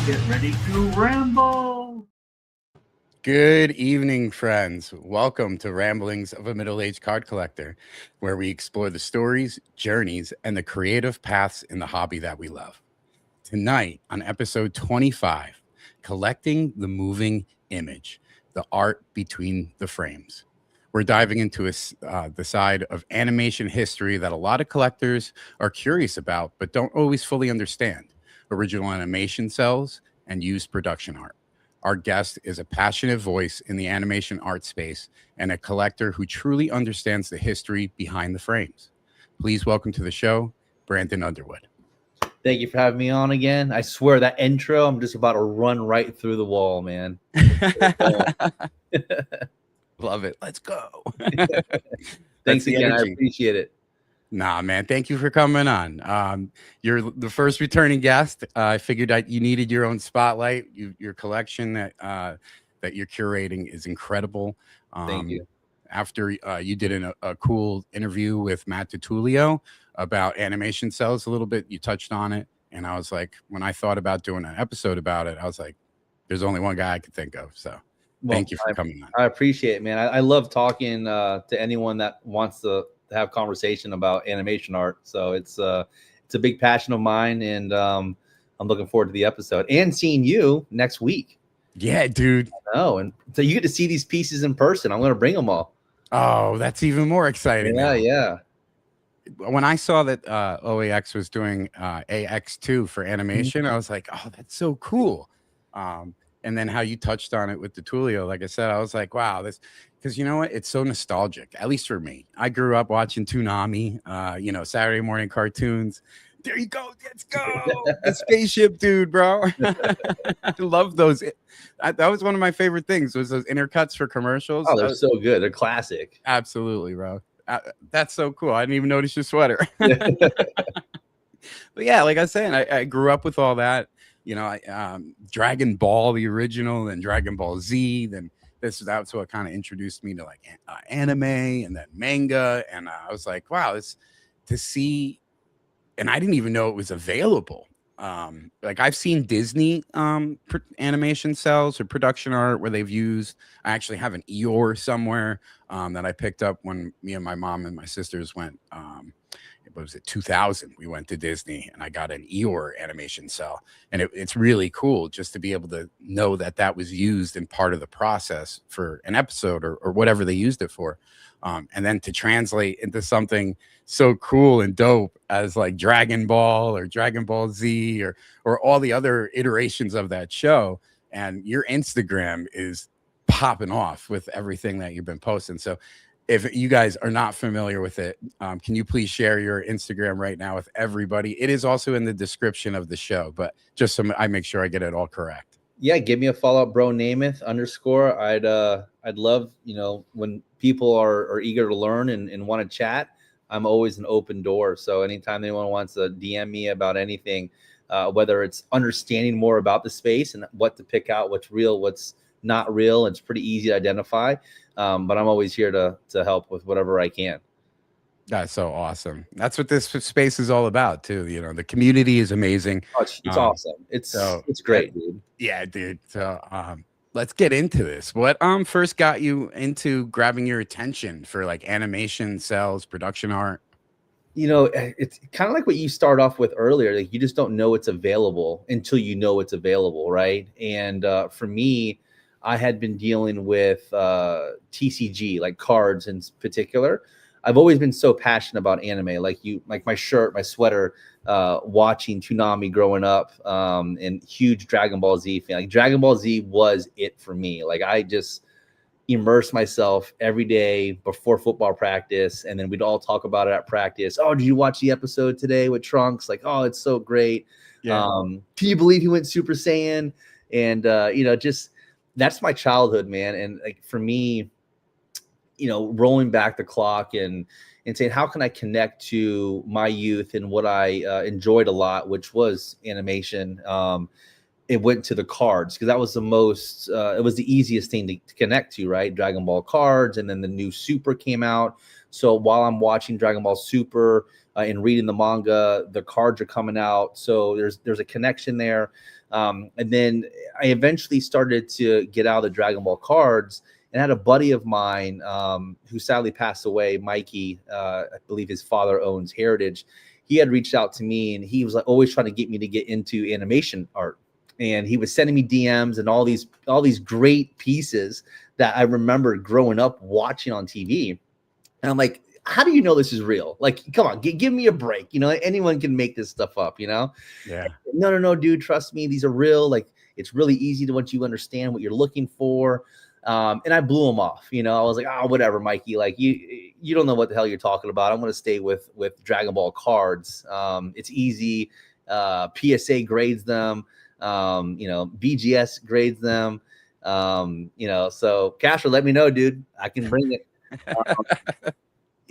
Get ready to ramble. Good evening, friends. Welcome to Ramblings of a Middle-Aged Card Collector, where we explore the stories, journeys, and the creative paths in the hobby that we love. Tonight, on episode 25, Collecting the Moving Image, the art between the frames. We're diving into the side of animation history that a lot of collectors are curious about, but don't always fully understand. Original animation cells and used production art. Our guest is a passionate voice in the animation art space and a collector who truly understands the history behind the frames. Please welcome to the show, Brandan Underwood. Thank you for having me on again. I swear that intro, I'm just about to run right through the wall, man. Love it. Let's go. Thanks again. I appreciate it. Nah, man. Thank you for coming on. You're the first returning guest. I figured that you needed your own spotlight. Your collection that you're curating is incredible. Thank you. After you did a cool interview with Matt Tutulio about animation cells a little bit, you touched on it. And I was like, when I thought about doing an episode about it, I was like, there's only one guy I could think of. So thank you for coming on. I appreciate it, man. I love talking to anyone that wants to have conversation about animation art. So it's a big passion of mine, and I'm looking forward to the episode and seeing you next week. Yeah, dude. I know. And so you get to see these pieces in person. I'm going to bring them all. Oh, that's even more exciting. Yeah. When I saw that OAX was doing AX2 for animation, I was like, oh, that's so cool. And then how you touched on it with the Tulio, like I said, I was like, wow, this, because you know what? It's so nostalgic, at least for me. I grew up watching Toonami, Saturday morning cartoons. There you go. Let's go. The spaceship dude, bro. I love those. That was one of my favorite things, was those intercuts for commercials. Oh, they're so good. They're classic. Absolutely, bro. That's so cool. I didn't even notice your sweater. But yeah, like I was saying, I grew up with all that. Dragon Ball, the original, then Dragon Ball Z, then that's what kind of introduced me to like anime and then manga. And I was like, wow, this to see. And I didn't even know it was available. Like I've seen Disney animation cells or production art where they've used. I actually have an Eeyore somewhere that I picked up when me and my mom and my sisters went. What was it, 2000? We went to Disney and I got an Eeyore animation cell, and it's really cool just to be able to know that was used in part of the process for an episode or whatever they used it for. And then to translate into something so cool and dope as like Dragon Ball or Dragon Ball Z or all the other iterations of that show. And your Instagram is popping off with everything that you've been posting. So if you guys are not familiar with it, can you please share your Instagram right now with everybody? It is also in the description of the show, but just so I make sure I get it all correct. Yeah, give me a follow up, bro. Namath _ I'd love, when people are eager to learn and want to chat, I'm always an open door. So anytime anyone wants to DM me about anything, whether it's understanding more about the space and what to pick out, what's real, what's not real, it's pretty easy to identify. But I'm always here to help with whatever I can. That's so awesome. That's what this space is all about too. The community is amazing. Oh, it's awesome. It's great, dude. Yeah, dude. So let's get into this. What first got you into grabbing your attention for like animation cells, production art? It's kind of like what you start off with earlier. Like you just don't know it's available until you know it's available, right? And for me, I had been dealing with TCG, like cards in particular. I've always been so passionate about anime, like my shirt, my sweater, watching Toonami growing up, and huge Dragon Ball Z fan. Like Dragon Ball Z was it for me. Like I just immersed myself every day before football practice, and then we'd all talk about it at practice. Oh, did you watch the episode today with Trunks? Like, oh, it's so great. Yeah. Can you believe he went Super Saiyan? And just that's my childhood, man. And like for me, rolling back the clock and saying, how can I connect to my youth and what I enjoyed a lot, which was animation. It went to the cards because that was the most, it was the easiest thing to connect to, right? Dragon Ball cards. And then the new Super came out. So while I'm watching Dragon Ball Super, and reading the manga. The cards are coming out, so there's a connection there. And then I eventually started to get out of the Dragon Ball cards, and had a buddy of mine who sadly passed away, Mikey. I believe his father owns Heritage. He had reached out to me, and he was like always trying to get me to get into animation art. And he was sending me DMs and all these great pieces that I remember growing up watching on TV. And I'm like, how do you know this is real? Like, come on, give me a break. You know, anyone can make this stuff up, you know? Yeah. No, dude, trust me. These are real. Like, it's really easy to once you understand what you're looking for. And I blew him off. You know, I was like, oh, whatever, Mikey. Like, you don't know what the hell you're talking about. I'm going to stay with Dragon Ball cards. It's easy. PSA grades them. You know, BGS grades them. You know, so Castro, let me know, dude. I can bring it.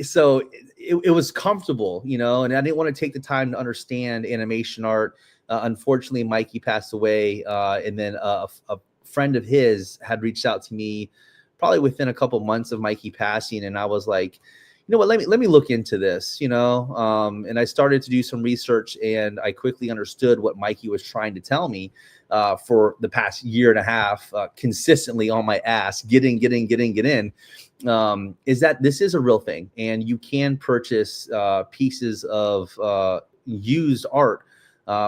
So it was comfortable, you know, and I didn't want to take the time to understand animation art. Unfortunately, Mikey passed away, and then a friend of his had reached out to me probably within a couple months of Mikey passing, and I was like, you know what, let me look into this, you know. And I started to do some research, and I quickly understood what Mikey was trying to tell me for the past year and a half, consistently on my ass, get in, is that this is a real thing, and you can purchase pieces of used art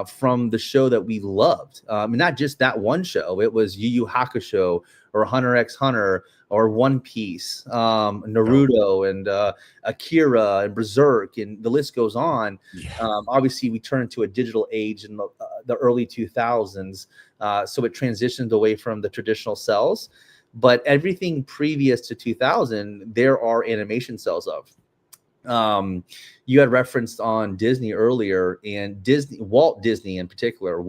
from the show that we loved. Not just that one show. It was Yu Yu Hakusho or Hunter x Hunter or One Piece, Naruto and Akira and Berserk, and the list goes on. Yeah. Obviously, we turned to a digital age in the early 2000s, so it transitioned away from the traditional cells. But everything previous to 2000, there are animation cells of. You had referenced on Disney earlier, and Walt Disney in particular,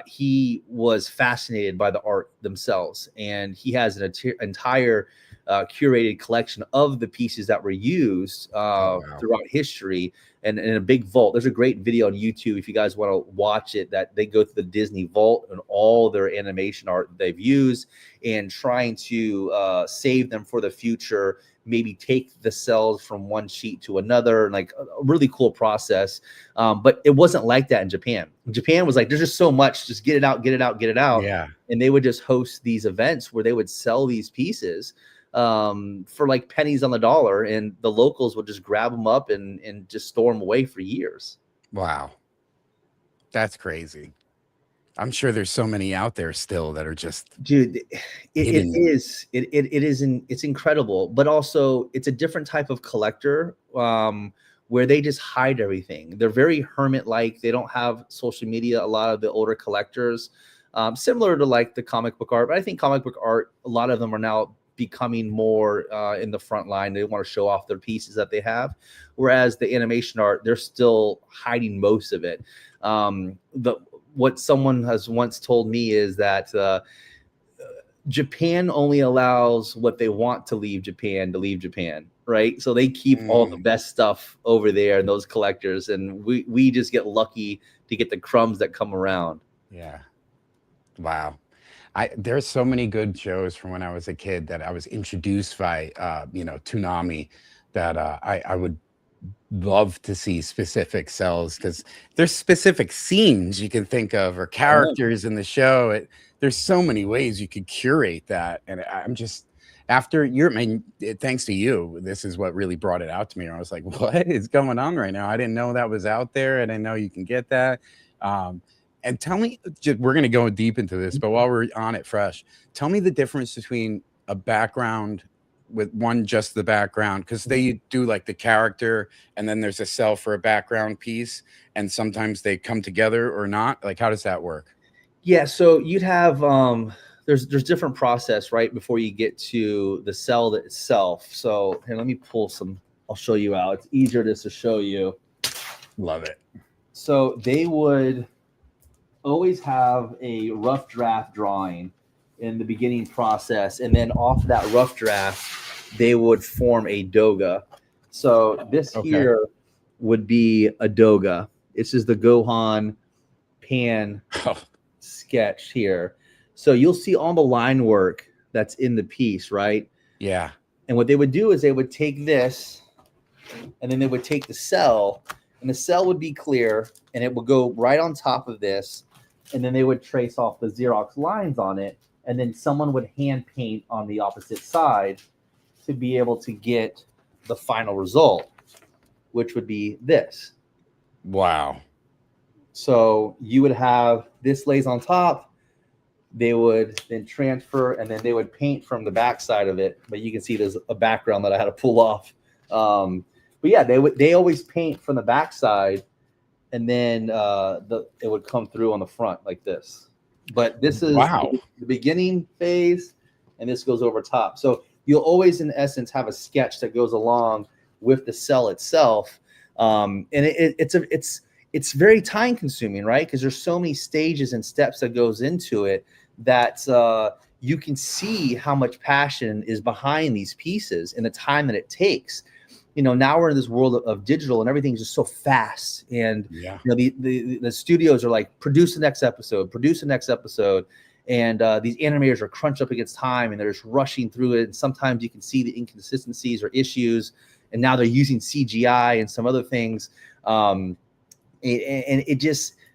he was fascinated by the art themselves, and he has an entire curated collection of the pieces that were used throughout history, and in a big vault. There's a great video on YouTube if you guys want to watch it, that they go through the Disney vault and all their animation art that they've used, and trying to save them for the future, maybe take the cells from one sheet to another, like a really cool process. But it wasn't like that in Japan. Japan was like, there's just so much, just get it out. Yeah. And they would just host these events where they would sell these pieces for like pennies on the dollar, and the locals would just grab them up and just store them away for years. Wow. That's crazy. I'm sure there's so many out there still that are just, dude, it's incredible, but also it's a different type of collector where they just hide everything. They're very hermit-like. They don't have social media, a lot of the older collectors, similar to like the comic book art. But I think comic book art, a lot of them are now becoming more in the front line. They want to show off their pieces that they have, whereas the animation art, they're still hiding most of it. What someone has once told me is that Japan only allows what they want to leave Japan, right? So they keep all the best stuff over there, and those collectors, and we just get lucky to get the crumbs that come around. Yeah. Wow. There's so many good shows from when I was a kid that I was introduced by, Toonami, that I would love to see specific cells, because there's specific scenes you can think of or characters in the show. There's so many ways you could curate that, and I'm just, thanks to you, this is what really brought it out to me. I was like, what is going on right now? I didn't know that was out there. I didn't know you can get that. And tell me, we're going to go deep into this, but while we're on it fresh, tell me the difference between a background with just the background, because they do like the character and then there's a cell for a background piece, and sometimes they come together or not. Like, how does that work? Yeah, so you'd have there's different process right before you get to the cell itself. So here, let me pull some. I'll show you out. It's easier just to show you. Love it. So they would always have a rough draft drawing in the beginning process, and then off that rough draft they would form a doga. So this here would be a doga. This is the Gohan Pan sketch here. So you'll see all the line work that's in the piece, right? Yeah. And what they would do is they would take this and then they would take the cell, and the cell would be clear, and it would go right on top of this, and then they would trace off the Xerox lines on it, and then someone would hand paint on the opposite side to be able to get the final result, which would be this. Wow. So you would have this lays on top. They would then transfer, and then they would paint from the back side of it. But you can see there's a background that I had to pull off. But yeah, they always paint from the back side, and then it would come through on the front like this. But this is the beginning phase, and this goes over top. So you'll always, in essence, have a sketch that goes along with the cell itself, and it's very time consuming, right? Because there's so many stages and steps that goes into it that you can see how much passion is behind these pieces and the time that it takes. You know, now we're in this world of digital, and everything's just so fast. And you know, the studios are like, produce the next episode, and these animators are crunched up against time, and they're just rushing through it. And sometimes you can see the inconsistencies or issues, and now they're using CGI and some other things.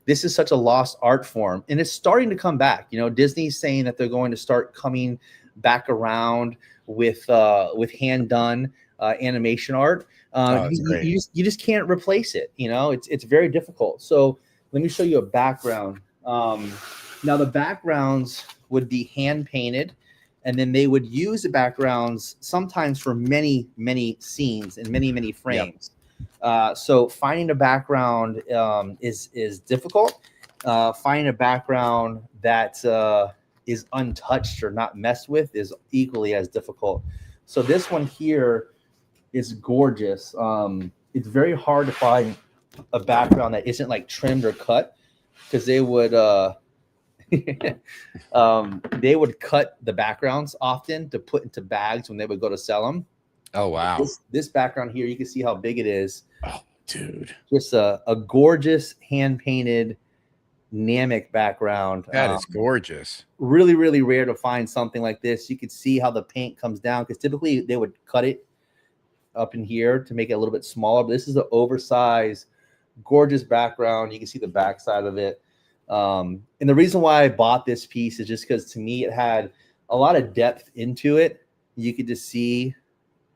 This is such a lost art form, and it's starting to come back. You know, Disney's saying that they're going to start coming back around with hand done animation art. You just can't replace it. You know, it's very difficult. So let me show you a background. Now the backgrounds would be hand painted, and then they would use the backgrounds sometimes for many scenes and many frames. So finding a background is difficult. Finding a background that is untouched or not messed with is equally as difficult. So this one here is gorgeous. It's very hard to find a background that isn't like trimmed or cut, because they would they would cut the backgrounds often to put into bags when they would go to sell them. Oh, wow. This background here, you can see how big it is. Oh, dude. Just a gorgeous hand-painted Namek background. That is gorgeous. Really, really rare to find something like this. You could see how the paint comes down, because typically they would cut it up in here to make it a little bit smaller. But this is an oversized, gorgeous background. You can see the backside of it. And the reason why I bought this piece is just because, to me, it had a lot of depth into it. You could just see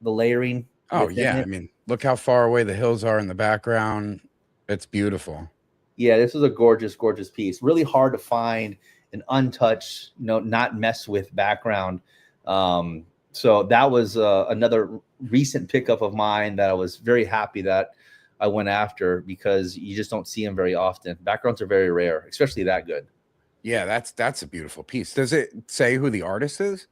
the layering. Oh yeah, I mean, look how far away the hills are in the background. It's beautiful. Yeah, this was a gorgeous piece. Really hard to find an untouched, not messed with background. So that was another recent pickup of mine that I was very happy that I went after, because you just don't see them very often. Backgrounds are very rare, especially that good. Yeah, that's a beautiful piece. Does it say who the artist is?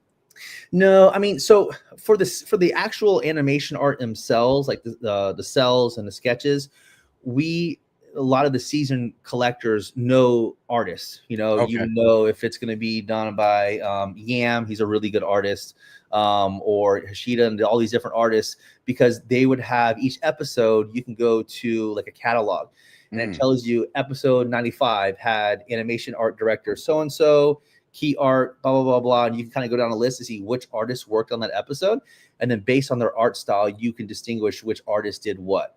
No, I mean, so for the actual animation art themselves, like the cells and the sketches, a lot of the seasoned collectors know artists. You know if it's going to be done by Yam, he's a really good artist, or Hashida, and all these different artists, because they would have each episode. You can go to like a catalog, and it tells you episode 95 had animation art director so and so, key art, blah, blah, blah, blah. And you can kind of go down a list to see which artists worked on that episode. And then based on their art style, you can distinguish which artist did what.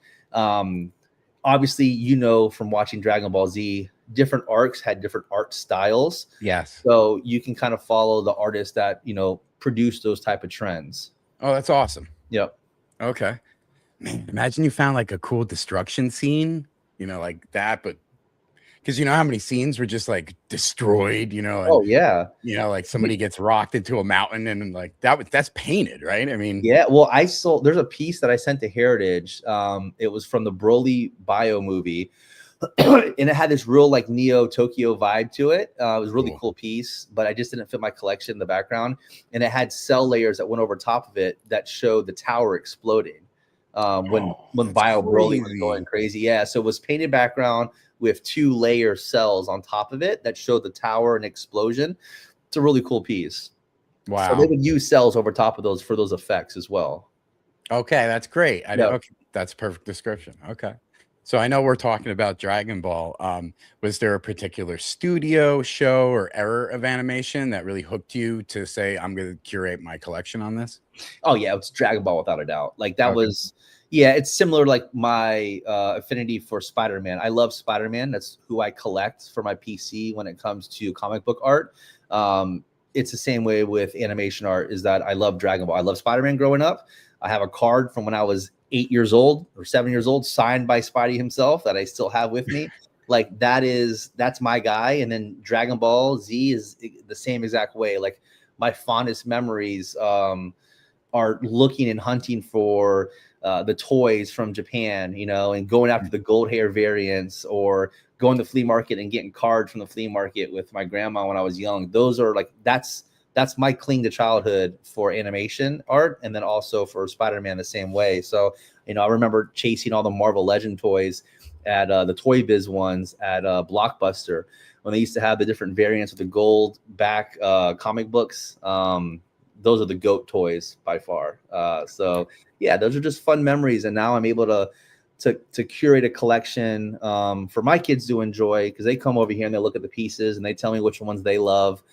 Obviously, from watching Dragon Ball Z, different arcs had different art styles. Yes. So you can kind of follow the artists that, produce those type of trends. Oh, that's awesome. Yep. Okay. Man, imagine you found like a cool destruction scene, like that, but because you know how many scenes were just like destroyed, and, oh yeah, like somebody gets rocked into a mountain, and like that's painted, right? I mean, yeah. Well, there's a piece that I sent to Heritage. It was from the Broly Bio movie, and it had this real like Neo Tokyo vibe to it. It was a really cool piece, but I just didn't fit my collection in the background, and it had cell layers that went over top of it that showed the tower exploding when Bio Broly was going crazy. Yeah, so it was painted background with 2 layer cells on top of it that showed the tower and explosion. It's a really cool piece. Wow. So they would use cells over top of those for those effects as well. Okay, that's great. Okay, that's a perfect description. Okay. So I know we're talking about Dragon Ball. Was there a particular studio, show, or era of animation that really hooked you to say, I'm going to curate my collection on this? Oh yeah, it's Dragon Ball without a doubt. Like that was, Yeah, it's similar like my affinity for Spider-Man. I love Spider-Man. That's who I collect for my PC when it comes to comic book art. It's the same way with animation art, is that I love Dragon Ball. I love Spider-Man growing up. I have a card from when I was 8 years old or 7 years old, signed by Spidey himself, that I still have with me. Like that's my guy. And then Dragon Ball Z is the same exact way. Like my fondest memories are looking and hunting for the toys from Japan, you know, and going after the gold hair variants, or going to the flea market and getting cards from the flea market with my grandma when I was young. Those are like, that's my cling to childhood for animation art. And then also for Spider-Man the same way. So, you know, I remember chasing all the Marvel Legend toys at the Toy Biz ones at Blockbuster, when they used to have the different variants of the gold back comic books. Those are the GOAT toys by far. So yeah, those are just fun memories. And now I'm able to curate a collection for my kids to enjoy, because they come over here and they look at the pieces and they tell me which ones they love.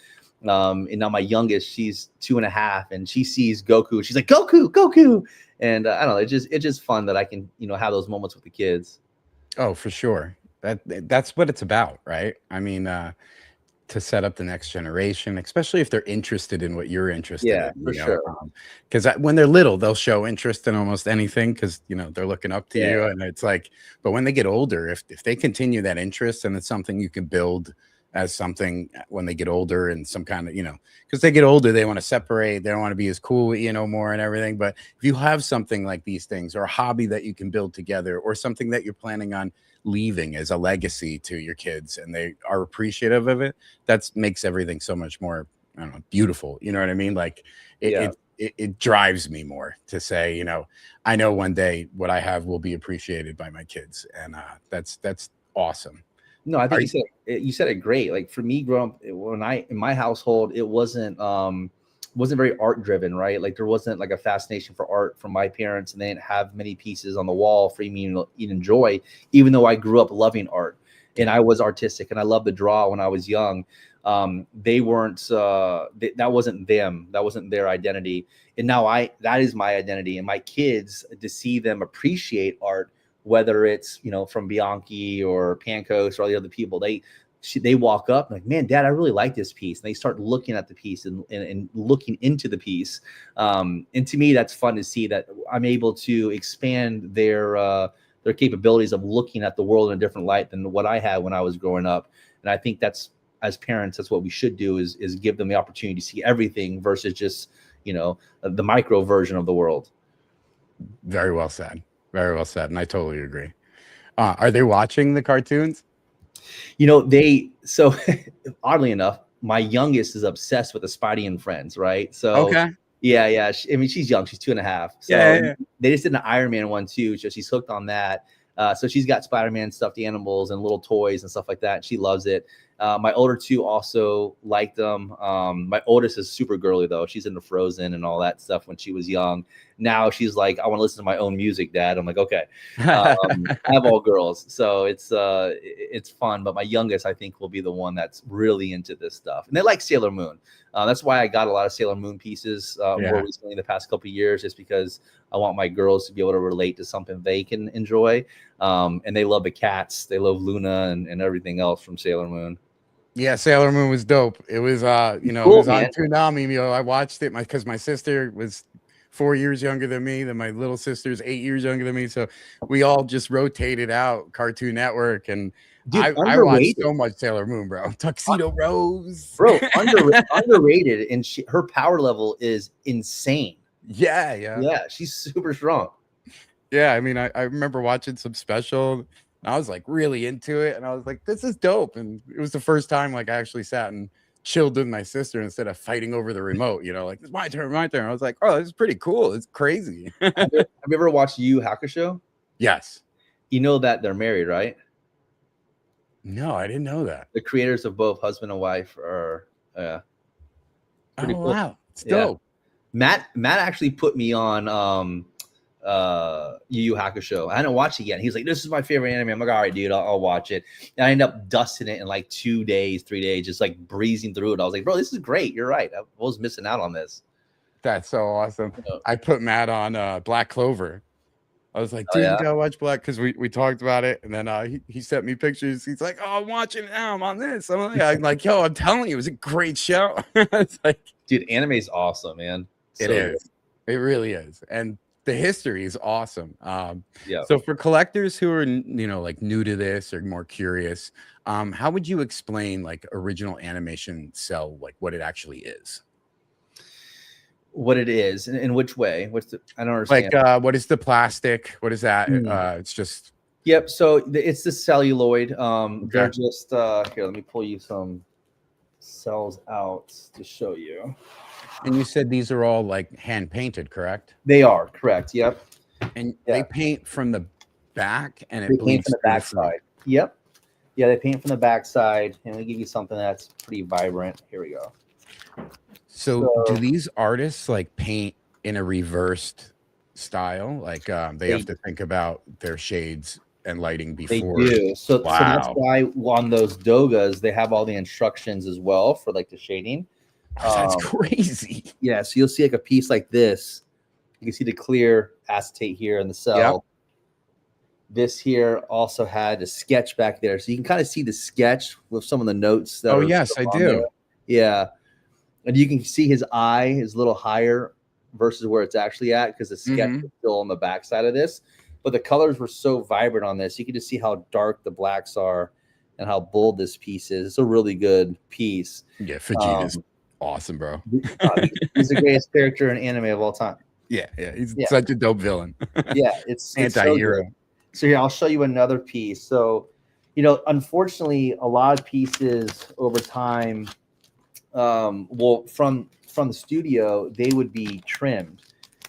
And now my youngest, she's 2.5, and she sees Goku. She's like, Goku. And I don't know, it's just fun that I can, you know, have those moments with the kids. Oh, for sure. That's what it's about, right? I mean, to set up the next generation, especially if they're interested in what you're interested Yeah, in, for you know, sure. because when they're little, they'll show interest in almost anything, because, you know, they're looking up to Yeah. you, and it's like, but when they get older, if they continue that interest, and it's something you can build as something when they get older, and some kind of, you know, because they get older, they want to separate, they don't want to be as cool, you know, more and everything. But if you have something like these things, or a hobby that you can build together, or something that you're planning on leaving as a legacy to your kids, and they are appreciative of it, that makes everything so much more, I don't know, beautiful. You know what I mean? Like Yeah. it drives me more to say, you know, I know one day what I have will be appreciated by my kids, and that's awesome. No, I think you said it great. Like for me, growing up, in my household, it wasn't very art driven, right? Like there wasn't like a fascination for art from my parents, and they didn't have many pieces on the wall for me to enjoy, even though I grew up loving art and I was artistic and I loved to draw when I was young. They weren't, that wasn't them. That wasn't their identity. And now that is my identity, and my kids, to see them appreciate art, whether it's, you know, from Bianchi or Pancos or all the other people, they walk up like, man, Dad, I really like this piece. And they start looking at the piece and looking into the piece. And to me, that's fun to see that I'm able to expand their capabilities of looking at the world in a different light than what I had when I was growing up. And I think that's, as parents, that's what we should do, is give them the opportunity to see everything versus just, you know, the micro version of the world. Very well said. Very well said. And I totally agree. Are they watching the cartoons? You know, so oddly enough, my youngest is obsessed with the Spidey and Friends, right? So Okay. yeah. I mean, she's young. She's 2.5. So Yeah. they just did an Iron Man one too. So she's hooked on that. So she's got Spider-Man stuffed animals and little toys and stuff like that. She loves it. My older two also like them. My oldest is super girly though. She's into Frozen and all that stuff when she was young. Now she's like, I want to listen to my own music, Dad. I'm like, okay. I have all girls, so it's fun. But my youngest, I think, will be the one that's really into this stuff, and they like Sailor Moon. That's why I got a lot of Sailor Moon pieces more recently in the past couple of years, just because I want my girls to be able to relate to something they can enjoy. And they love the cats. They love Luna and everything else from Sailor Moon. Yeah, Sailor Moon was dope. It was, you know, Cool, it was man. on Toonami. You know, I watched it because my sister was 4 years younger than me. Then my little sister's 8 years younger than me. So we all just rotated out Cartoon Network, and Dude, I watched so much Sailor Moon, bro. Tuxedo Rose, bro, underrated, and her power level is insane. Yeah, she's super strong. Yeah, I mean, I remember watching some special. I was like really into it, and I was like, this is dope. And it was the first time like I actually sat and chilled with my sister instead of fighting over the remote, you know, like, it's my turn. I was like, oh, this is pretty cool. It's crazy. Have you ever watched Yu Yu Hakusho? Yes. You know that they're married, right? No, I didn't know that. The creators of both husband and wife are pretty cool. Wow, it's dope. Matt actually put me on Yu Yu Hakusho. I hadn't watched it yet. He's like, this is my favorite anime. I'm like, all right, dude, I'll watch it. And I ended up dusting it in like 2 days, 3 days, just like breezing through it. I was like, bro, this is great. You're right. I was missing out on this. That's so awesome. I put Matt on Black Clover. I was like, Oh, dude, yeah? you gotta watch Black, because we talked about it, and then he sent me pictures. He's like, oh, I'm watching it now. I'm on this. I'm like, yo, I'm telling you, it was a great show. It's like, Dude, anime is awesome, man. it So is. good. It really is, and the history is awesome. Yeah. So for collectors who are like new to this or more curious, how would you explain like original animation cell, like what it actually is? What it is, in which way? I don't Like, understand. what is the plastic? What is that? Mm. It's just Yep. So it's the celluloid. They're okay. just here. Let me pull you some cells out to show you. And you said these are all like hand painted, correct? They are correct. Yep. And Yeah. they paint from the back, and They it paint bleeds from the through the back front. side. Yep. Yeah, they paint from the back side, and we give you something that's pretty vibrant. Here we go. So do these artists like paint in a reversed style? Like they have to think about their shades and lighting before. They do. So that's Wow. why on those dogas they have all the instructions as well for like the shading. That's crazy. Yeah, so you'll see like a piece like this. You can see the clear acetate here in the cell. Yep. This here also had a sketch back there, so you can kind of see the sketch with some of the notes. That Oh are yes, I on do. there. Yeah, and you can see his eye is a little higher versus where it's actually at because the sketch is still on the back side of this. But the colors were so vibrant on this. You can just see how dark the blacks are and how bold this piece is. It's a really good piece. Yeah, Vegeta's awesome, bro. He's the greatest character in anime of all time. Yeah, he's such a dope villain. Yeah, it's anti-hero. So here, I'll show you another piece. So, unfortunately, a lot of pieces over time, well, from the studio, they would be trimmed.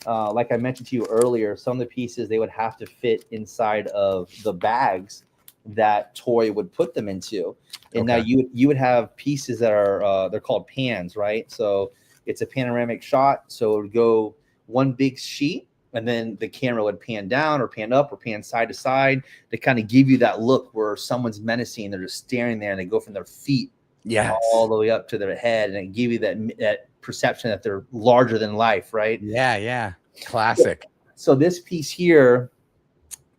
Like I mentioned to you earlier, some of the pieces they would have to fit inside of the bags that Toy would put them into. And now you would have pieces that are they're called pans, right? So it's a panoramic shot. So it would go one big sheet, and then the camera would pan down or pan up or pan side to side to kind of give you that look where someone's menacing. They're just staring there, and they go from their feet all the way up to their head, and it give you that perception that they're larger than life, right? Yeah. Classic. So this piece here,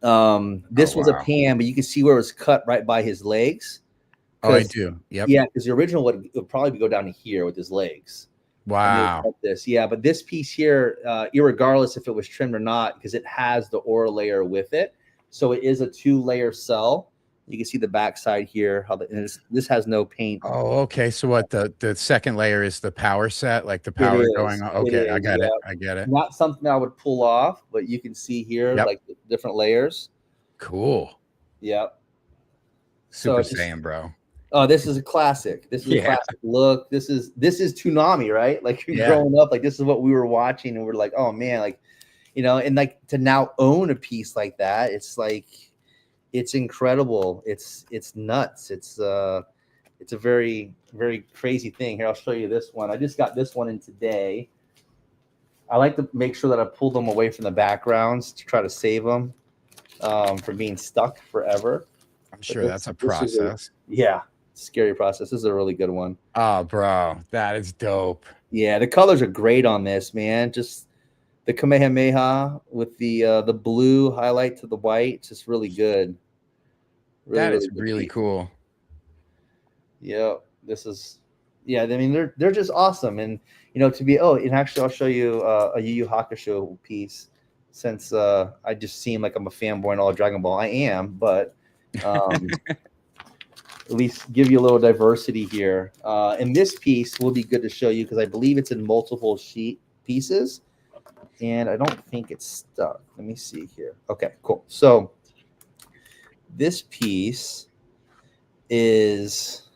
this was a pan, but you can see where it was cut right by his legs. Oh, I do. Yep. Yeah, because the original would probably go down to here with his legs. Wow. But this piece here, irregardless if it was trimmed or not, because it has the aura layer with it, so it is a 2-layer cell. You can see the back side here. How this has no paint. Oh, okay. So what the second layer is the power set, like the power going on. Okay, I get it. I get it. Not something I would pull off, but you can see here like the different layers. Cool. Yep. Super Saiyan, bro. Oh, this is a classic. This is a classic look. This is Toonami, right? Like growing up, like this is what we were watching, and we're like, oh man, like, and like to now own a piece like that, it's like, it's incredible. It's nuts. It's a very, very crazy thing. Here, I'll show you this one. I just got this one in today. I like to make sure that I pull them away from the backgrounds to try to save them from being stuck forever. I'm sure that's a process. Scary process. This is a really good one. Oh, bro, that is dope. Yeah, the colors are great on this, man. Just the Kamehameha with the blue highlight to the white, just really good. That is really cool. Yeah, this is. Yeah, I mean they're just awesome, and to be. Oh, and actually, I'll show you a Yu Yu Hakusho piece, since I just seem like I'm a fanboy in all of Dragon Ball. I am, but. At least give you a little diversity here. And this piece will be good to show you because I believe it's in multiple sheet pieces, and I don't think it's stuck. Let me see here. Okay, cool. So this piece is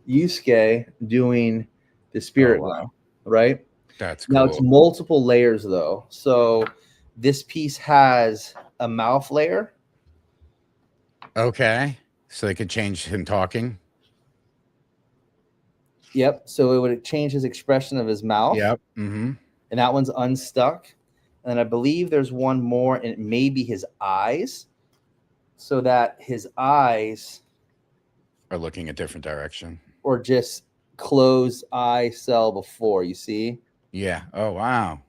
Yusuke doing the spirit line, right? That's cool. Now it's multiple layers though. So this piece has a mouth layer. Okay. So they could change him talking. Yep. So it would change his expression of his mouth. Yep. Mm-hmm. And that one's unstuck. And I believe there's one more, and it may be his eyes, so that his eyes are looking a different direction, or just closed eye cell before. You see? Yeah. Oh wow.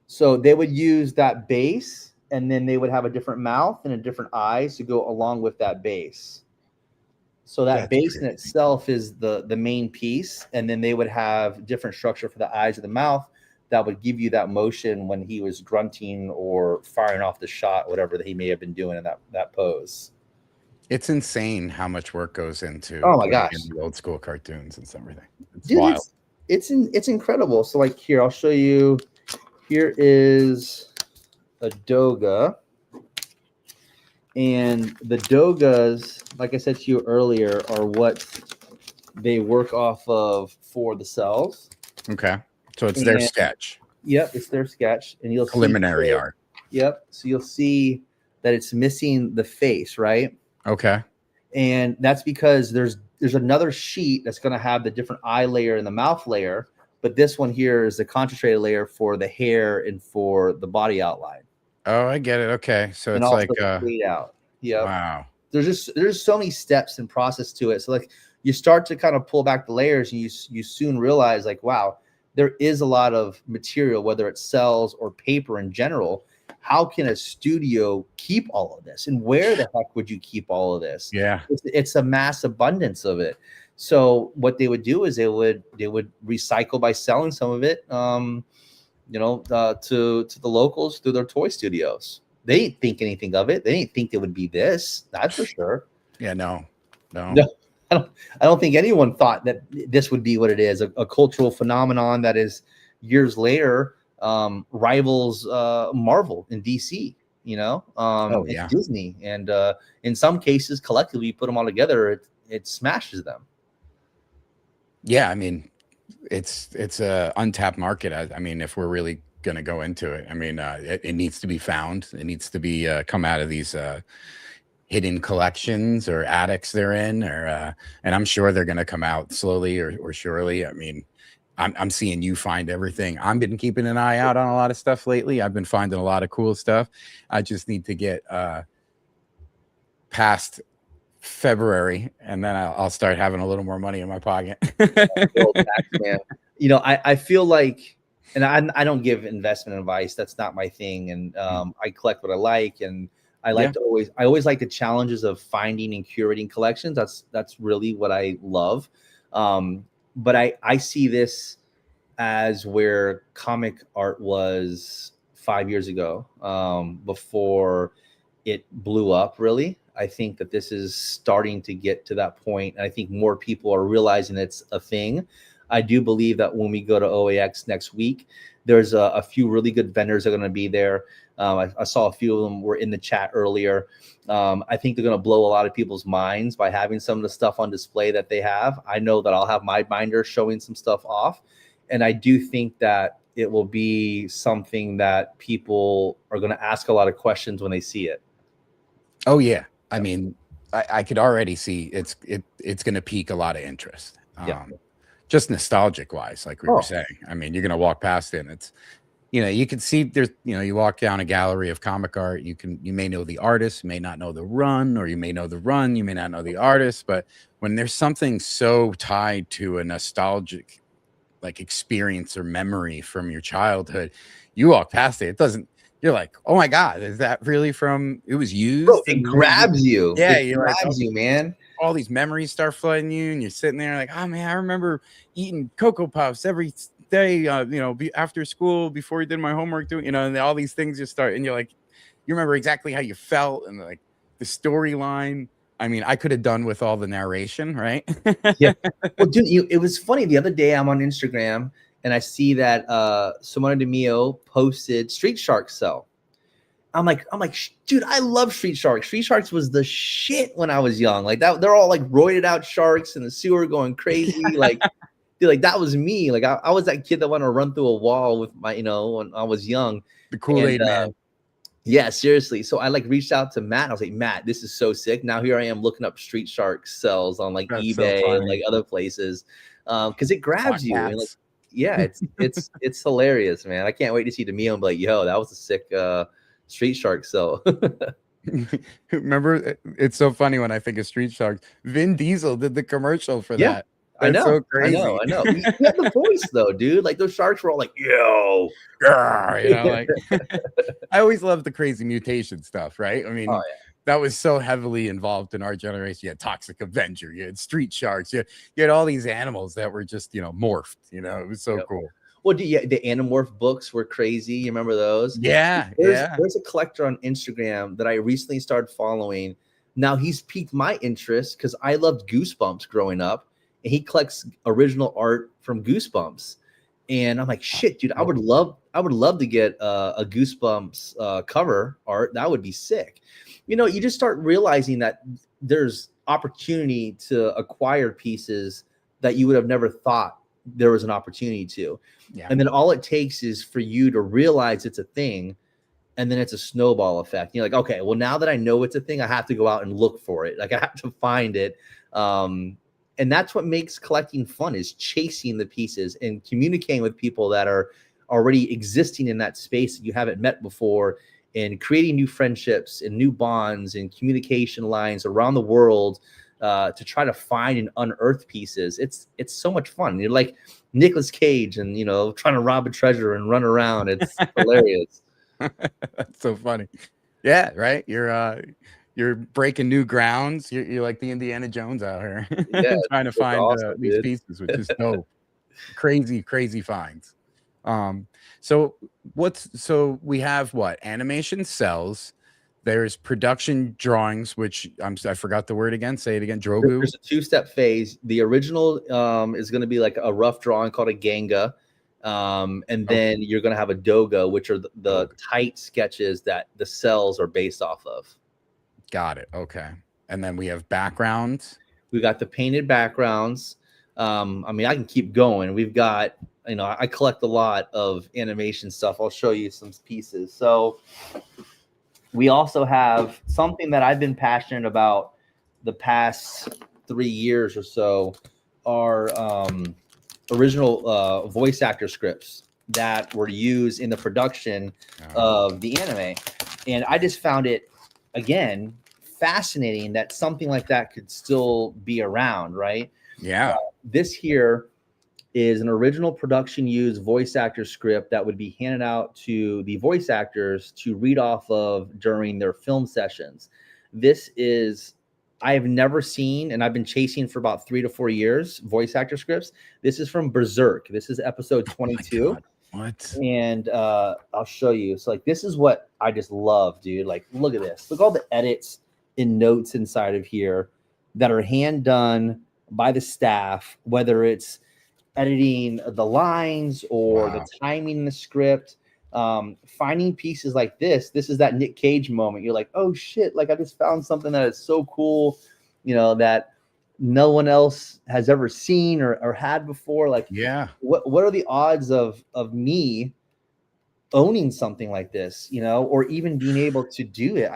So they would use that base and then they would have a different mouth and a different eyes to go along with that base. So that That's base in crazy. itself is the main piece, and then they would have different structure for the eyes of the mouth that would give you that motion when he was grunting or firing off the shot, whatever that he may have been doing in that pose. It's insane how much work goes into Oh my putting gosh, in the old school cartoons and everything. It's dude, wild. it's incredible. So like here, I'll show you. Here is a Doga. And the Dogas, like I said to you earlier, are what they work off of for the Cels. Okay. So it's their And- sketch. Yep, it's their sketch. And you'll Preliminary see art. Yep. So you'll see that it's missing the face, right? Okay. And that's because there's another sheet that's going to have the different eye layer and the mouth layer, but this one here is the concentrated layer for the hair and for the body outline. Oh, I get it. Okay. So And it's also like fade out. Yep. wow. There's so many steps and process to it. So like you start to kind of pull back the layers, and you soon realize like, wow, there is a lot of material, whether it's cells or paper in general. How can a studio keep all of this? And where the heck would you keep all of this? Yeah. It's a mass abundance of it. So what they would do is they would recycle by selling some of it, to the locals through their toy studios. They didn't think anything of it. They didn't think it would be this. That's for sure. Yeah. No. I don't think anyone thought that this would be what it is. A cultural phenomenon that is years later rivals Marvel and DC. And Disney, and in some cases, collectively, you put them all together, it smashes them. Yeah. I mean, it's a untapped market. I mean, if we're really going to go into it, I mean, it needs to be found. It needs to be come out of these hidden collections or attics they're in, or and I'm sure they're going to come out slowly or surely. I mean, I'm seeing you find everything. I've been keeping an eye out on a lot of stuff lately. I've been finding a lot of cool stuff. I just need to get past February, and then I'll start having a little more money in my pocket. Man. I feel like, and I don't give investment advice. That's not my thing. And I collect what I like, and I always like the challenges of finding and curating collections. That's really what I love. But I see this as where comic art was 5 years ago, before it blew up, really. I think that this is starting to get to that point, and I think more people are realizing it's a thing. I do believe that when we go to OAX next week, there's a few really good vendors that are going to be there. I saw a few of them were in the chat earlier. I think they're going to blow a lot of people's minds by having some of the stuff on display that they have. I know that I'll have my binder showing some stuff off, and I do think that it will be something that people are going to ask a lot of questions when they see it. Oh yeah. I mean, I could already see it's going to pique a lot of interest. Just nostalgic wise, like we were saying. I mean, you're going to walk past it, and it's, you can see there's, you walk down a gallery of comic art. You may know the artist, may not know the run, or you may know the run, you may not know the artist. But when there's something so tied to a nostalgic like experience or memory from your childhood, you walk past it, you're like, oh my God, is that really from, it was used? Bro, it grabs you. Yeah, it grabs you, man. All these memories start flooding you, and you're sitting there like, oh man, I remember eating Cocoa Puffs every day, after school, before you did my homework, and all these things just start, and you're like, you remember exactly how you felt, and like the storyline. I mean, I could have done with all the narration, right? Yeah. Well, dude, it was funny. The other day I'm on Instagram, and I see that Simone DeMio posted Street Shark Cell. I'm like, dude, I love Street Sharks. Street Sharks was the shit when I was young. Like that, they're all like roided out sharks in the sewer going crazy. Like, dude, like that was me. Like I was that kid that wanted to run through a wall with my, when I was young. The Kool-Aid man. Yeah, seriously. So I like reached out to Matt. I was like, Matt, this is so sick. Now here I am looking up Street Shark Cels on like eBay and like other places, because it grabs you. And, like, yeah, it's hilarious, man. I can't wait to see DeMio and be like, yo, that was a sick Street Shark Cell. Remember, it's so funny when I think of Street Sharks. Vin Diesel did the commercial for that. I That's know, so crazy. I know. You had the voice though, dude. Like those sharks were all like, yo, You know, like I always love the crazy mutation stuff, right? I mean, oh that was so heavily involved in our generation. You had Toxic Avenger, you had Street Sharks, you had all these animals that were just, morphed, it was so yeah. cool. Well, yeah, the Animorph books were crazy. You remember those? Yeah, There's a collector on Instagram that I recently started following. Now he's piqued my interest because I loved Goosebumps growing up, and he collects original art from Goosebumps. And I'm like, shit, dude, I would love to get a Goosebumps cover art. That would be sick. You just start realizing that there's opportunity to acquire pieces that you would have never thought there was an opportunity to. Yeah. And then all it takes is for you to realize it's a thing, and then it's a snowball effect. You're like, okay, well, now that I know it's a thing, I have to go out and look for it. Like I have to find it. And that's what makes collecting fun, is chasing the pieces and communicating with people that are already existing in that space that you haven't met before, and creating new friendships and new bonds and communication lines around the world to try to find and unearth pieces. It's so much fun. You're like Nicolas Cage and, trying to rob a treasure and run around. It's hilarious. That's so funny. Yeah, right. You're breaking new grounds. You're like the Indiana Jones out here, Yeah, trying to find awesome, these dude. pieces, which is dope. Crazy finds. So we have what? Animation cells. There's production drawings, which I forgot the word again. Say it again. Drogu. There's a two-step phase. The original is going to be like a rough drawing called a Ganga. And then you're going to have a Doga, which are the tight sketches that the cells are based off of. Got it. Okay. And then we have backgrounds. We got the painted backgrounds. I mean, I can keep going. We've got, I collect a lot of animation stuff. I'll show you some pieces. So we also have something that I've been passionate about the past 3 years or so, are original voice actor scripts that were used in the production of the anime. And I just found it, again, fascinating that something like that could still be around, right? Yeah. This here is an original production used voice actor script that would be handed out to the voice actors to read off of during their film sessions. This is, I have never seen, and I've been chasing for about 3 to 4 years, voice actor scripts. This is from Berserk. This is episode 22. What? And I'll show you. So, like, this is what I just love, dude. Like, look at this. Look at all the edits and notes inside of here that are hand done by the staff, whether it's editing the lines or the timing in the script. Finding pieces like this is that Nick Cage moment. You're like, oh shit, like I just found something that is so cool, that no one else has ever seen or had before. Like, yeah, what are the odds of me owning something like this, or even being able to do it?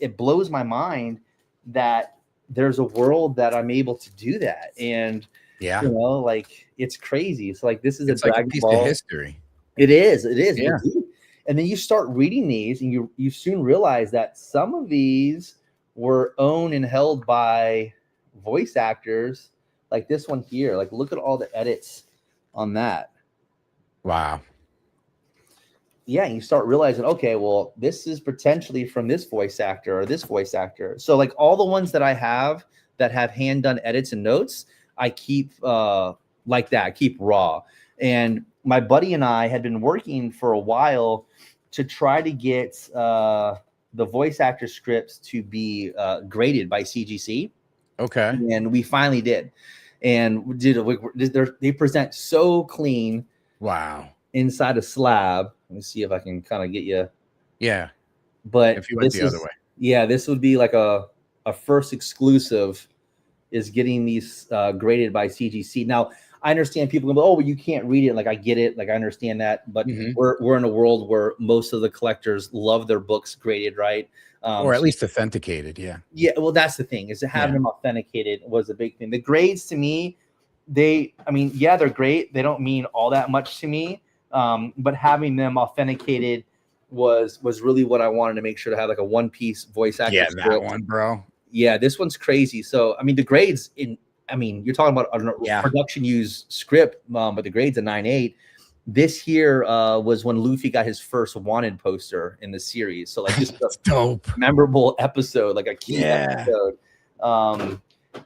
It blows my mind that there's a world that I'm able to do that. And yeah, like, it's crazy. It's like, this is it's a like Dragon a piece Ball. of history. It is. Yeah. And then you start reading these, and you soon realize that some of these were owned and held by voice actors, like this one here. Like, look at all the edits on that. Wow. Yeah, and you start realizing, okay, well, this is potentially from this voice actor or this voice actor. So, like, all the ones that I have that have hand done edits and notes, I keep like that. I keep raw. And my buddy and I had been working for a while to try to get the voice actor scripts to be graded by CGC. Okay. And we finally did. And they present so clean. Wow. Inside a slab. Let me see if I can kind of get you. Yeah. But if you went the other way. Yeah, this would be like a first exclusive, is getting these graded by CGC. Now, I understand people go, oh, well, you can't read it. Like, I get it. Like, I understand that. But we're in a world where most of the collectors love their books graded, right? Or at least authenticated. Yeah. Yeah. Well, that's the thing, is to have them authenticated was a big thing. The grades, to me, they're great. They don't mean all that much to me. But having them authenticated was really what I wanted to make sure to have, like a one-piece voice actor. Yeah, that one, bro. Yeah, this one's crazy. So, I mean, the grades I mean, you're talking about a Yeah. production use script, but the grade's a 9.8. This here was when Luffy got his first wanted poster in the series. So like just a dope, memorable episode, like a key Yeah. episode.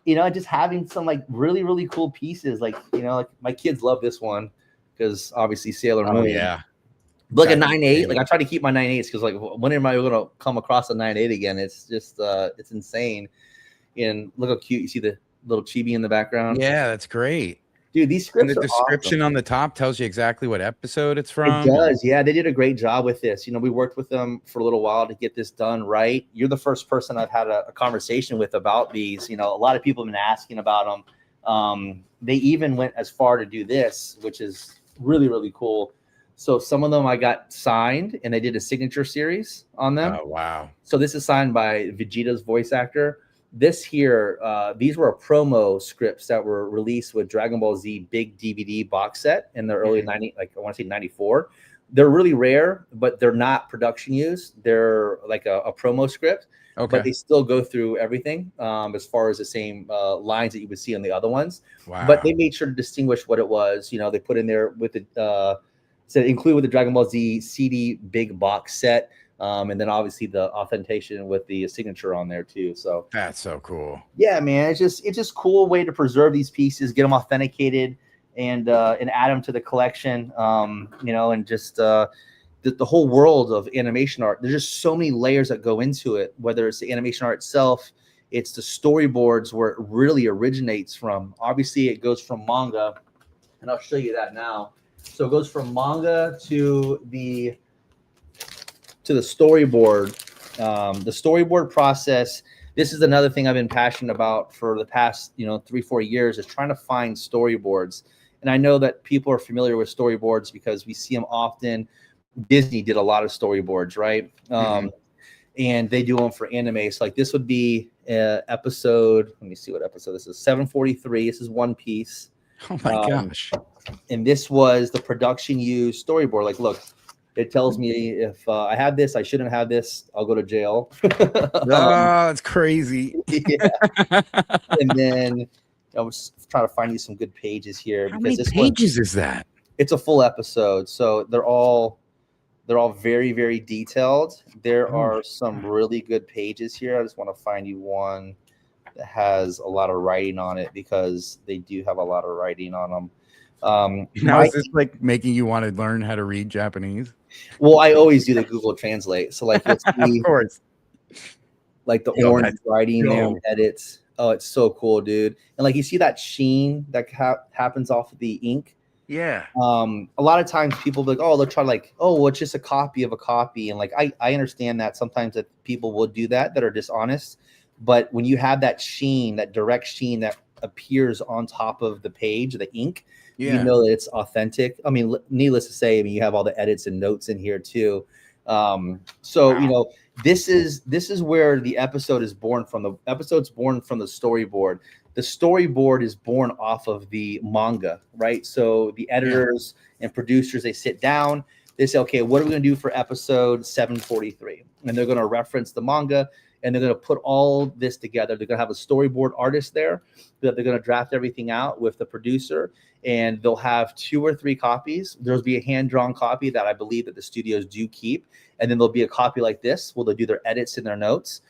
You know, just having some like really, really cool pieces. Like, you know, like my kids love this one because obviously Sailor Moon. Oh yeah. Like a That's 9.8. insane. Like I try to keep my 9.8s because like when am I gonna come across a 9.8 again? It's just it's insane. And look how cute. You see the little chibi in the background? Yeah, that's great. Dude, these And scripts the are description awesome. on the top tells you exactly what episode it's It from. does. Yeah, they did a great job with this. You know, we worked with them for a little while to get this done right. You're the first person I've had a conversation with about these. You know, a lot of people have been asking about them. They even went as far to do this, which is really, really cool. So some of them I got signed and they did a signature series on them. Oh, wow. So this is signed by Vegeta's voice actor. This here, these were promo scripts that were released with Dragon Ball Z big DVD box set in the early 90s, like I want to say 94. They're really rare, but they're not production use. They're like a promo script, but they still go through everything as far as the same lines that you would see on the other ones. Wow. But they made sure to distinguish what it was. You know, they put in there with the said include with the Dragon Ball Z CD big box set. And then obviously the authentication with the signature on there too. So that's so cool. Yeah, man. It's just cool way to preserve these pieces, get them authenticated, and add them to the collection. You know, and just the whole world of animation art. There's just so many layers that go into it. Whether it's the animation art itself, it's the storyboards where it really originates from. Obviously, it goes from manga, and I'll show you that now. So it goes from manga to the storyboard. The storyboard process, this is another thing I've been passionate about for the past 3-4 years, is trying to find storyboards. And I know that people are familiar with storyboards because we see them often. Disney did a lot of storyboards, right? And they do them for anime. So like this would be episode, let me see what episode this is, 743. This is One Piece. Oh my gosh. And this was the production used storyboard. Like, look, it tells me if I have this, I shouldn't have this, I'll go to jail. That's crazy. Yeah. And then I was trying to find you some good pages here. How many pages is that? It's a full episode. So they're all very, very detailed. There are some really good pages here. I just want to find you one that has a lot of writing on it because they do have a lot of writing on them. Now, is this like making you want to learn how to read Japanese? Well, I always do the Google Translate. So like, you'll see, of course, like the orange writing there, edits. Oh, it's so cool, dude. And like you see that sheen that happens off of the ink. Yeah. A lot of times people be like, oh, they'll try like, oh, well, it's just a copy of a copy. And like, I understand that sometimes that people will do that are dishonest. But when you have that sheen, that direct sheen that appears on top of the page, the ink, you know that it's authentic. I mean, needless to say, I mean, you have all the edits and notes in here too. So, you know, this is where the episode is born from. The episode's born from the storyboard. The storyboard is born off of the manga, right? So the editors and producers, they sit down, they say, okay, what are we going to do for episode 743? And they're going to reference the manga, and they're going to put all this together. They're going to have a storyboard artist there that they're going to draft everything out with the producer, and they'll have 2 or 3 copies. There'll be a hand-drawn copy that I believe that the studios do keep, and then there'll be a copy like this where they'll do their edits and their notes.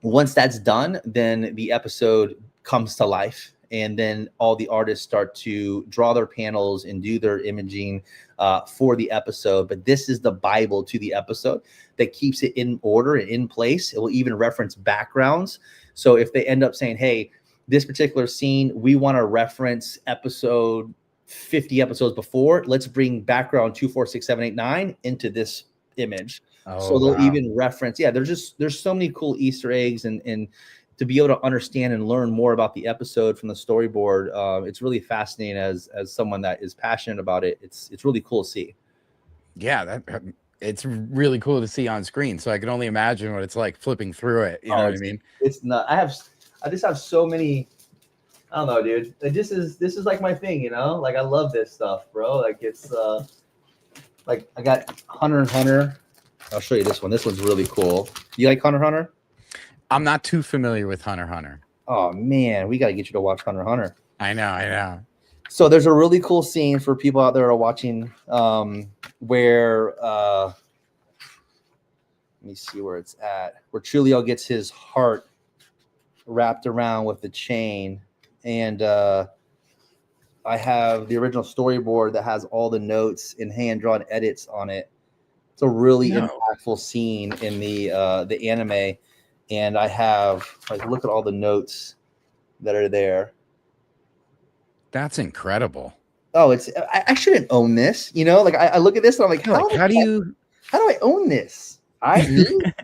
Once that's done, then the episode comes to life, and then all the artists start to draw their panels and do their imaging for the episode. But this is the Bible to the episode that keeps it in order and in place. It will even reference backgrounds. So if they end up saying, hey, this particular scene, we want to reference episode 50 episodes before, let's bring background 2, 4, 6, 7, 8, 9 into this image. So they'll even reference, there's so many cool Easter eggs, and to be able to understand and learn more about the episode from the storyboard, it's really fascinating as someone that is passionate about it. It's really cool to see. Yeah, it's really cool to see on screen. So I can only imagine what it's like flipping through it. You know what I mean? It's not. I just have so many. I don't know, dude. This is like my thing, you know. Like I love this stuff, bro. Like it's like I got Hunter x Hunter. I'll show you this one. This one's really cool. You like Hunter x Hunter? I'm not too familiar with Hunter x Hunter. Oh man, we got to get you to watch Hunter x Hunter. I know. So there's a really cool scene for people out there who are watching, where let me see where it's at, where Trulio gets his heart wrapped around with the chain, and I have the original storyboard that has all the notes and hand drawn edits on it. It's a really impactful scene in the anime, and I have like look at all the notes that are there. That's incredible. Oh, it's I shouldn't own this, you know. Like I look at this and I'm like, how do I own this?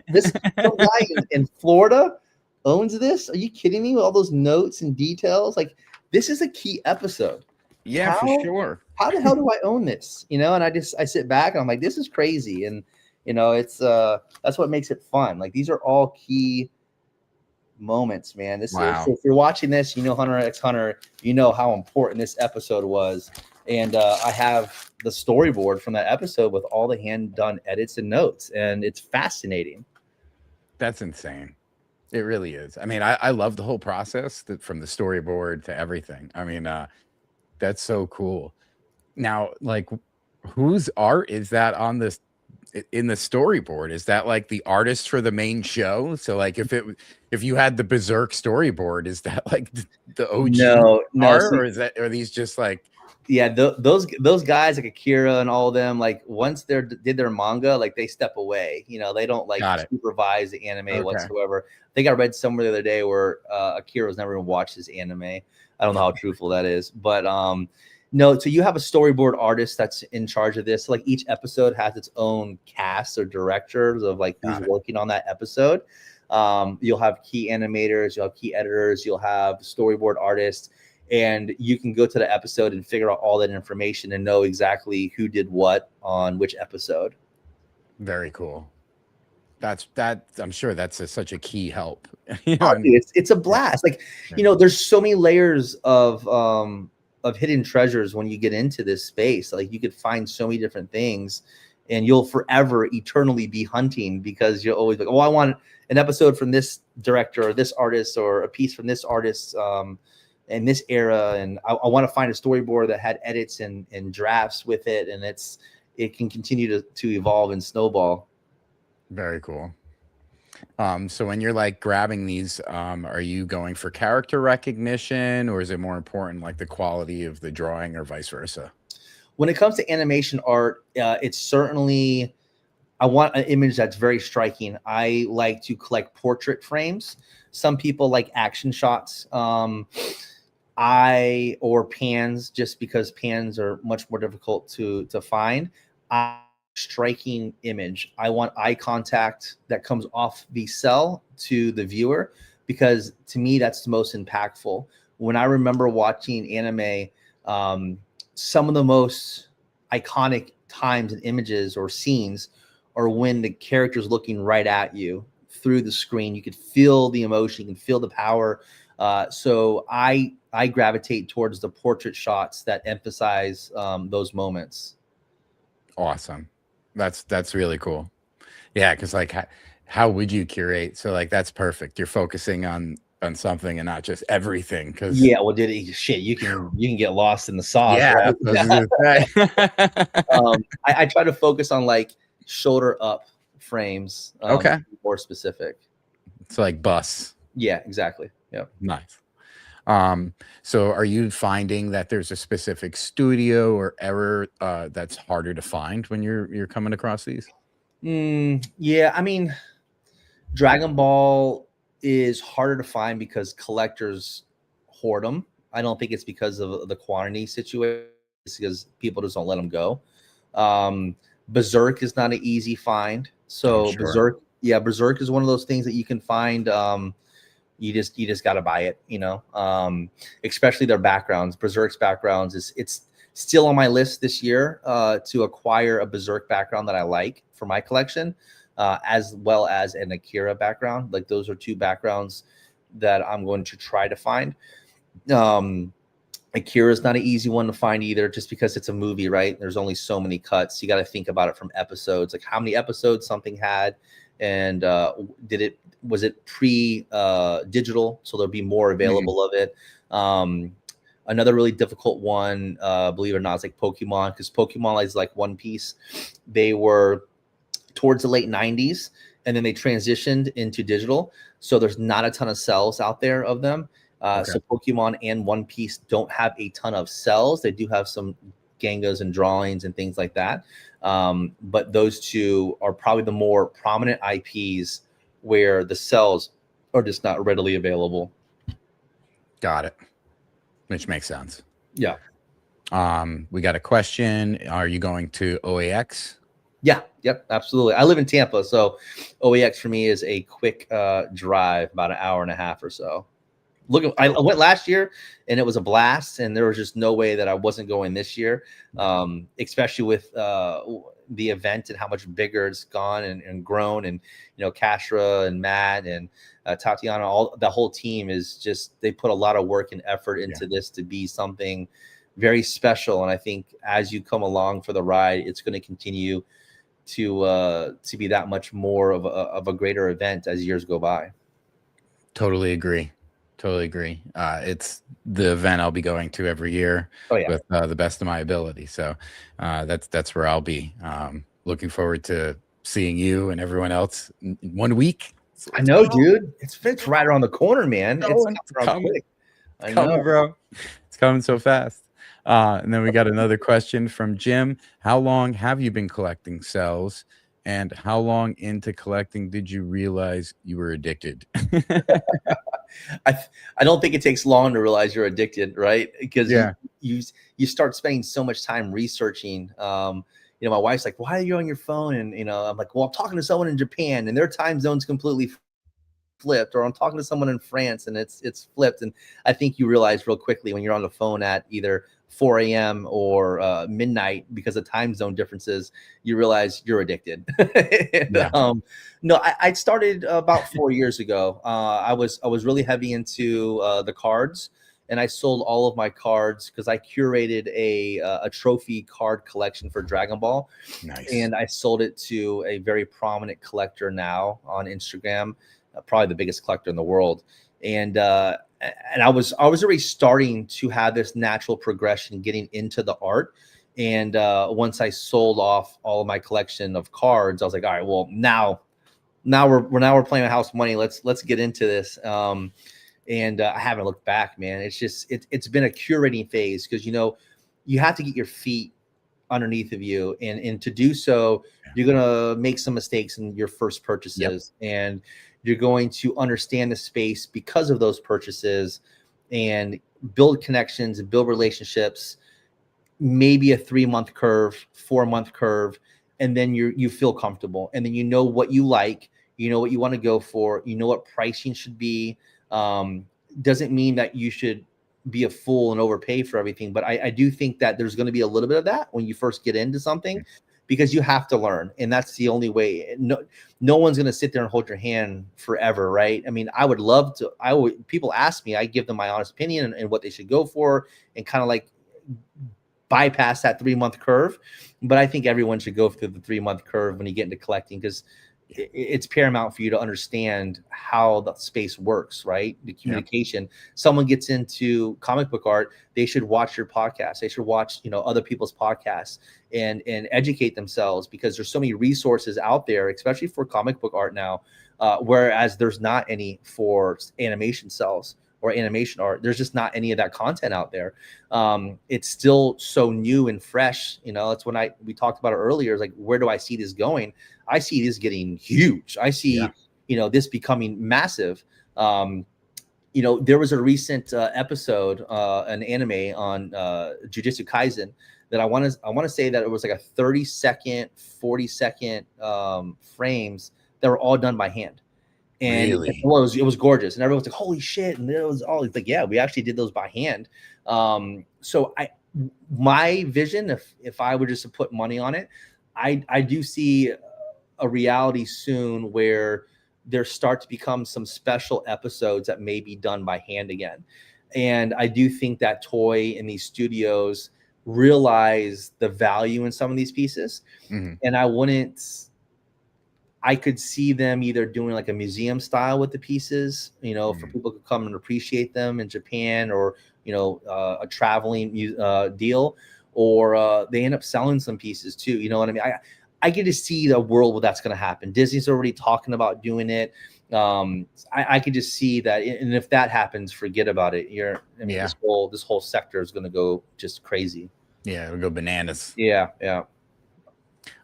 This guy in Florida owns this? Are you kidding me? With all those notes and details, like this is a key episode. Yeah, for sure. How the hell do I own this? You know, and I sit back and I'm like, this is crazy, and you know, it's that's what makes it fun. Like these are all key moments, man. This is, so if you're watching this, you know Hunter x Hunter, you know how important this episode was, and I have the storyboard from that episode with all the hand done edits and notes, and it's fascinating. That's insane. It really is. I mean, I love the whole process from the storyboard to everything. I mean, that's so cool. Now, like, whose art is that on this in the storyboard? Is that like the artist for the main show? So like if you had the Berserk storyboard, is that like the OG no art, or are these just like those guys like Akira and all of them, like once they did their manga, like they step away, you know, they don't like supervise the anime whatsoever. I think I read somewhere the other day where Akira's never even watched his anime. I don't know how truthful that is, but no, so you have a storyboard artist that's in charge of this. So like each episode has its own cast or directors of like who's working on that episode. You'll have key animators, you'll have key editors, you'll have storyboard artists, and you can go to the episode and figure out all that information and know exactly who did what on which episode. Very cool. I'm sure that's such a key help. You know, it's a blast. Like, you know, there's so many layers of hidden treasures when you get into this space. Like you could find so many different things, and you'll forever eternally be hunting, because you're always like, oh, I want an episode from this director or this artist, or a piece from this artist in this era, and I want to find a storyboard that had edits and drafts with it, and it can continue to evolve and snowball. Very cool. So when you're like grabbing these, are you going for character recognition, or is it more important like the quality of the drawing, or vice versa? When it comes to animation art, it's certainly, I want an image that's very striking. I like to collect portrait frames. Some people like action shots. Or pans, just because pans are much more difficult to find. Striking image. I want eye contact that comes off the cell to the viewer, because to me that's the most impactful. When I remember watching anime, some of the most iconic times and images or scenes are when the character's looking right at you through the screen. You could feel the emotion, you can feel the power. So I gravitate towards the portrait shots that emphasize those moments. Awesome. That's really cool. Yeah, because like how would you curate? So like that's perfect. You're focusing on something and not just everything. Because well, shit, you can get lost in the sauce. Yeah, right? I try to focus on like shoulder up frames. Okay, more specific. So like bus. Yeah, exactly. Yeah, nice. So are you finding that there's a specific studio or error that's harder to find when you're coming across these? Yeah, I mean, Dragon Ball is harder to find because collectors hoard them. I don't think it's because of the quantity situation. It's because people just don't let them go. Berserk is not an easy find. So sure. Berserk is one of those things that you can find. You just got to buy it, you know, especially their backgrounds. Berserk's backgrounds it's still on my list this year to acquire a Berserk background that I like for my collection, as well as an Akira background. Like those are two backgrounds that I'm going to try to find. Akira is not an easy one to find either, just because it's a movie, right? There's only so many cuts. You got to think about it from episodes, like how many episodes something had, and was it pre digital, so there'll be more available of it. Another really difficult one, believe it or not, is like Pokemon, because Pokemon is like One Piece. They were towards the late 90s, and then they transitioned into digital. So there's not a ton of cells out there of them. So Pokemon and One Piece don't have a ton of cells. They do have some Gengas and drawings and things like that. But those two are probably the more prominent IPs where the cells are just not readily available. Got it. Which makes sense. Yeah. We got a question. Are you going to OAX? Yeah. Yep. Absolutely. I live in Tampa, so OAX for me is a quick drive, about an hour and a half or so. Look, I went last year and it was a blast, and there was just no way that I wasn't going this year, especially with the event and how much bigger it's gone and grown. And, you know, Kashra and Matt and Tatiana, the whole team is just, they put a lot of work and effort into this to be something very special. And I think as you come along for the ride, it's going to continue to be that much more of a greater event as years go by. Totally agree. It's the event I'll be going to every year with the best of my ability. So that's where I'll be. Looking forward to seeing you and everyone else in 1 week. So I know, dude. It's right around the corner, man. It's coming quick. It's coming, bro. It's coming so fast. And then we got another question from Jim. How long have you been collecting cells? And how long into collecting did you realize you were addicted? I don't think it takes long to realize you're addicted, right? Because you start spending so much time researching. You know, my wife's like, "Why are you on your phone?" And, you know, I'm like, "Well, I'm talking to someone in Japan, and their time zone's completely flipped," or I'm talking to someone in France and it's flipped. And I think you realize real quickly when you're on the phone at either 4 a.m. or midnight, because of time zone differences, you realize you're addicted. No, I started about 4 years ago. I was really heavy into the cards, and I sold all of my cards because I curated a trophy card collection for Dragon Ball. Nice. And I sold it to a very prominent collector now on Instagram, probably the biggest collector in the world. And I was already starting to have this natural progression getting into the art. And once I sold off all of my collection of cards, I was like, all right, well, now we're playing with house money. Let's get into this. And I haven't looked back, man. It's just it's been a curating phase, because, you know, you have to get your feet underneath of you, and to do so, you're gonna make some mistakes in your first purchases, and you're going to understand the space because of those purchases, and build connections and build relationships. Maybe a 3-month curve, 4-month curve, and then you feel comfortable, and then you know what you like, you know what you want to go for, you know what pricing should be. Doesn't mean that you should be a fool and overpay for everything, but I do think that there's going to be a little bit of that when you first get into something, because you have to learn, and that's the only way. No one's going to sit there and hold your hand forever, right? I mean, I would love to. People ask me, I give them my honest opinion and what they should go for, and kind of like bypass that 3-month curve. But I think everyone should go through the 3-month curve when you get into collecting, because it's paramount for you to understand how the space works, right? The communication. Someone gets into comic book art, they should watch your podcast. They should watch, you know, other people's podcasts and educate themselves, because there's so many resources out there, especially for comic book art now, whereas there's not any for animation cells or animation art. There's just not any of that content out there. It's still so new and fresh. You know, that's when we talked about it earlier. It's like, where do I see this going? I see this getting huge. I see, you know, this becoming massive. You know, there was a recent episode, an anime on Jujutsu Kaisen, that I want to say that it was like a 30-second, 40-second frames that were all done by hand. And really? it was gorgeous, and everyone's like, holy shit. And it was all like, yeah, we actually did those by hand. So my vision, if I were just to put money on it, I do see a reality soon where there start to become some special episodes that may be done by hand again. And I do think that Toy and these studios realize the value in some of these pieces. And I wouldn't I could see them either doing like a museum style with the pieces, you know, for people to come and appreciate them in Japan, or, you know, a traveling deal, or they end up selling some pieces too. You know what I mean? I get to see the world where that's going to happen. Disney's already talking about doing it. I could just see that, and if that happens, forget about it. This whole sector is going to go just crazy. Yeah, it'll go bananas. Yeah.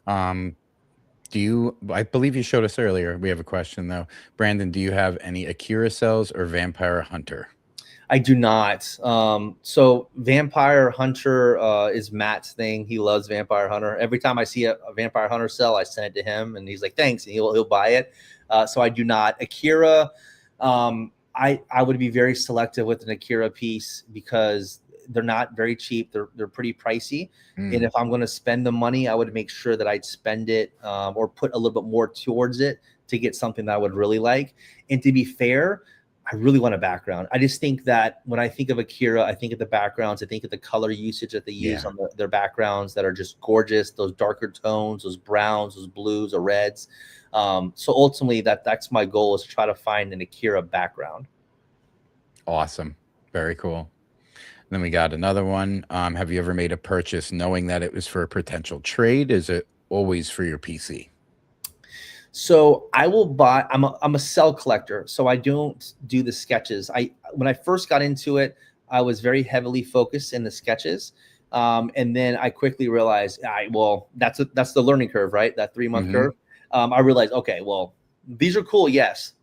I believe you showed us earlier. We have a question though. Brandon, do you have any Akira Cels or Vampire Hunter? I do not. So Vampire Hunter is Matt's thing. He loves Vampire Hunter. Every time I see a Vampire Hunter cell, I send it to him, and he's like, "Thanks," and he'll buy it. So I do not. Akira, I would be very selective with an Akira piece because they're not very cheap. They're pretty pricey. And if I'm going to spend the money, I would make sure that I'd spend it or put a little bit more towards it to get something that I would really like. And to be fair, I really want a background. I just think that when I think of Akira, I think of the backgrounds. I think of the color usage that they use on their backgrounds that are just gorgeous. Those darker tones, those browns, those blues, or reds. So ultimately, that's my goal, is to try to find an Akira background. Awesome. Very cool. Then we got another one. Have you ever made a purchase knowing that it was for a potential trade? Is it always for your PC? So I will buy. I'm a cell collector, so I don't do the sketches. When I first got into it, I was very heavily focused in the sketches, and then I quickly realized, that's the learning curve, right? That 3-month curve. I realized, okay, well, these are cool, yes,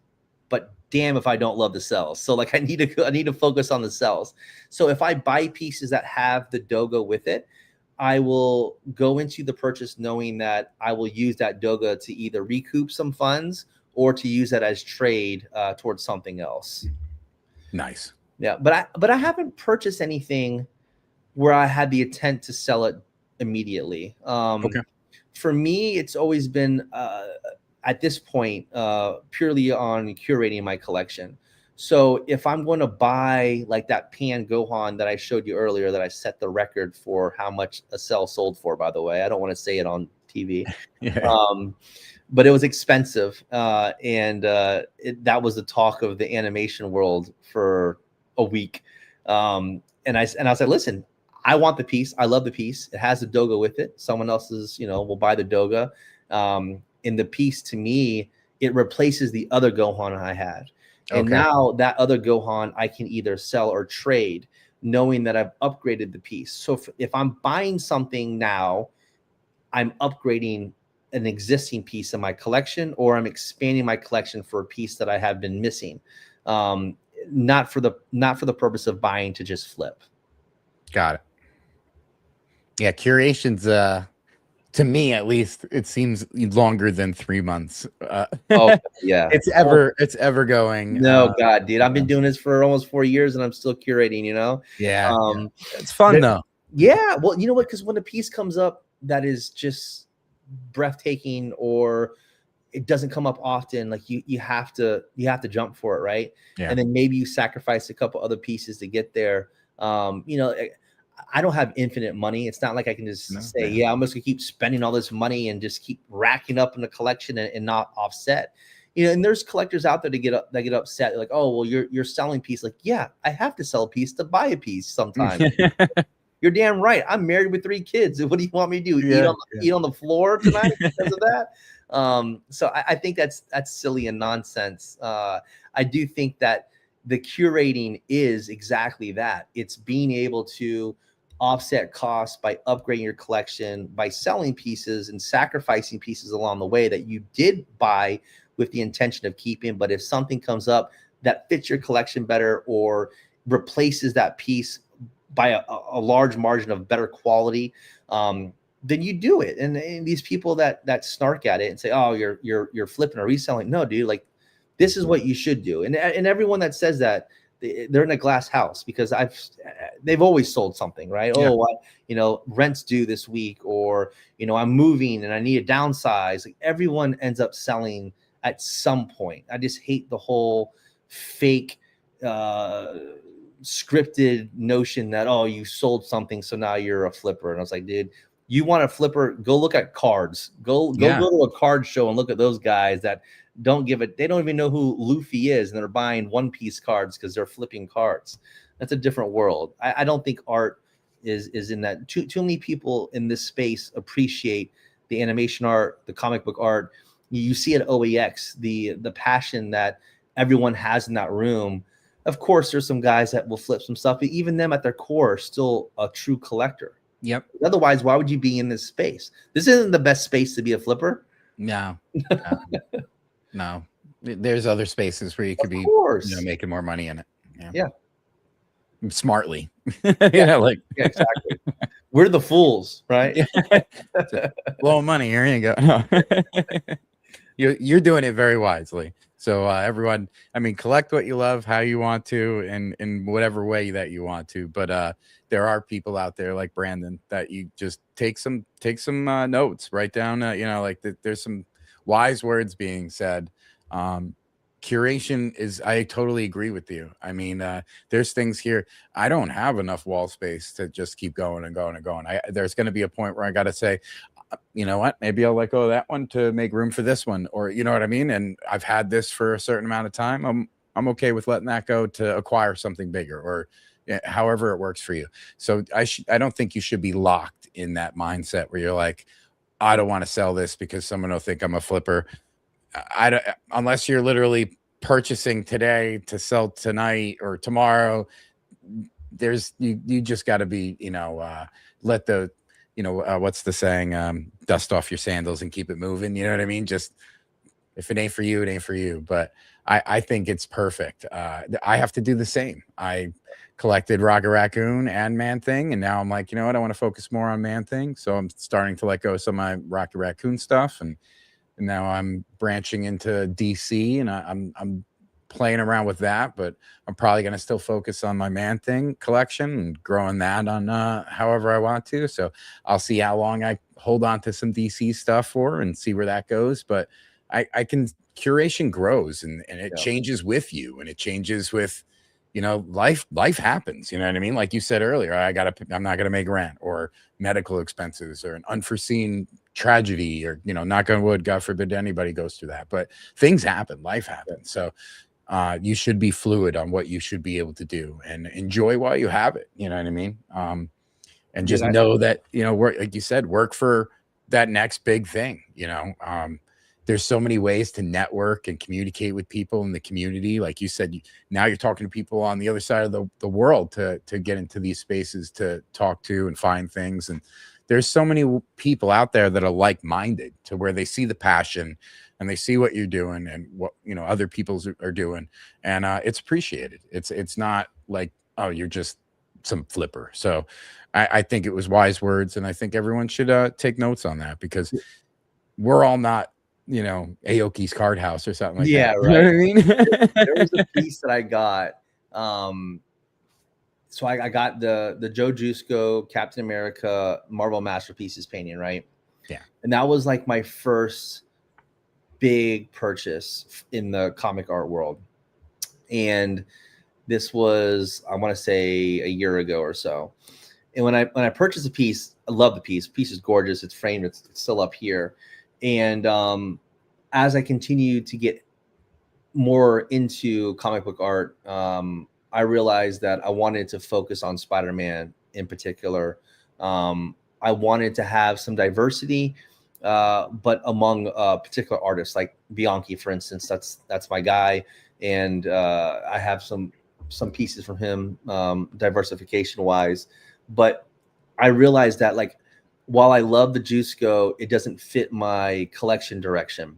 but damn if I don't love the cells. So like I need to focus on the cells. So if I buy pieces that have the Doga with it, I will go into the purchase knowing that I will use that Doga to either recoup some funds or to use that as trade towards something else. Nice. Yeah, but I haven't purchased anything where I had the intent to sell it immediately. Okay. For me, it's always been at this point purely on curating my collection. So if I'm going to buy like that Pan Gohan that I showed you earlier, that I set the record for how much a cell sold for, by the way, I don't want to say it on TV, but it was expensive. And that was the talk of the animation world for a week. And I was like, listen, I want the piece. I love the piece. It has the Doga with it. Someone else's, will buy the Doga. In the piece, to me, it replaces the other Gohan I had. And now that other Gohan I can either sell or trade, knowing that I've upgraded the piece. So if I'm buying something now, I'm upgrading an existing piece in my collection, or I'm expanding my collection for a piece that I have been missing. Not for the purpose of buying to just flip. Got it. Yeah, curation's to me at least, it seems longer than 3 months. Yeah, it's ever going. No, God, dude, I've been doing this for almost 4 years and I'm still curating. Yeah, it's fun though. Yeah, well, you know what? Because when a piece comes up that is just breathtaking, or it doesn't come up often, like you have to jump for it, right? Yeah. And then maybe you sacrifice a couple other pieces to get there. I don't have infinite money. It's not like I can just say, I'm just gonna keep spending all this money and just keep racking up in the collection and not offset. And there's collectors out there that get upset. They're like, oh, well, you're selling piece. Like, yeah, I have to sell a piece to buy a piece sometimes. You're damn right. I'm married with 3 kids. What do you want me to do? Eat on the floor tonight because of that? So I think that's silly and nonsense. I do think that the curating is exactly that. It's being able to offset costs by upgrading your collection, by selling pieces and sacrificing pieces along the way that you did buy with the intention of keeping. But if something comes up that fits your collection better or replaces that piece by a large margin of better quality, then you do it. And these people that snark at it and say, oh, you're flipping or reselling. No, dude, like this is what you should do. And everyone that says that, they're in a glass house, because they've always sold something, right? Yeah. Oh, rent's due this week, or, I'm moving and I need a downsize. Like everyone ends up selling at some point. I just hate the whole fake, scripted notion that, oh, you sold something, so now you're a flipper. And I was like, dude, You want a flipper? Go look at cards. Go Yeah. go to a card show and look at those guys that don't give it. They don't even know who Luffy is, and they're buying One Piece cards because they're flipping cards. That's a different world. I don't think art is in that. Too many people in this space appreciate the animation art, the comic book art. You see at OEX the passion that everyone has in that room. Of course, there's some guys that will flip some stuff, but even them at their core are still a true collector. Yep. Otherwise, why would you be in this space? This isn't the best space to be a flipper. No. No. There's other spaces where you could be, making more money in it. Yeah. Smartly. Like yeah, exactly. We're the fools, right? Blow money. Here you go. No. You're doing it very wisely. So everyone, I mean, collect what you love, how you want to, and in whatever way that you want to. But there are people out there like Brandon that you just take some notes, write down. Like there's some wise words being said. Curation is, I totally agree with you. I mean, there's things here. I don't have enough wall space to just keep going and going and going. There's going to be a point where I got to say, you know what, maybe I'll let go of that one to make room for this one, or you know what I mean? And I've had this for a certain amount of time. I'm okay with letting that go to acquire something bigger, or however it works for you. So I don't think you should be locked in that mindset where you're like, I don't want to sell this because someone will think I'm a flipper. I don't, unless you're literally purchasing today to sell tonight or tomorrow. There's you just got to be, let the, what's the saying? Dust off your sandals and keep it moving. You know what I mean? Just if it ain't for you, it ain't for you. But I think it's perfect. I have to do the same. I collected Rocket Raccoon and Man Thing, and now I'm like, you know what? I want to focus more on Man Thing. So I'm starting to let go of some of my Rocket Raccoon stuff, and now I'm branching into DC, and I'm playing around with that, but I'm probably going to still focus on my Man Thing collection and growing that on however I want to. So I'll see how long I hold on to some DC stuff for and see where that goes. But I can, curation grows and it changes with you, and it changes with, life happens, you know what I mean? Like you said earlier, I'm not going to make rent, or medical expenses, or an unforeseen tragedy, or, knock on wood, God forbid anybody goes through that, but things happen, life happens. So you should be fluid on what you should be able to do and enjoy while you have it. You know what I mean? And just know that, work, like you said, work for that next big thing. There's so many ways to network and communicate with people in the community. Like you said, now you're talking to people on the other side of the world to get into these spaces to talk to and find things. And there's so many people out there that are like-minded, to where they see the passion and they see what you're doing and what, other people are doing. And it's appreciated. It's not like, oh, you're just some flipper. So I think it was wise words. And I think everyone should take notes on that, because we're all not, Aoki's Card House or something like that. Yeah, right. You know what I mean? There was a piece that I got. So I got the Joe Jusko Captain America Marvel Masterpieces painting, right? Yeah. And that was like my first big purchase in the comic art world. And this was, I want to say, a year ago or so. And when I purchased the piece, I love the piece. The piece is gorgeous. It's framed. It's still up here. And as I continued to get more into comic book art, I realized that I wanted to focus on Spider-Man in particular. I wanted to have some diversity, but among particular artists, like Bianchi, for instance. That's my guy, and I have some pieces from him, diversification wise. But I realized that, like, while I love the Jusko, it doesn't fit my collection direction.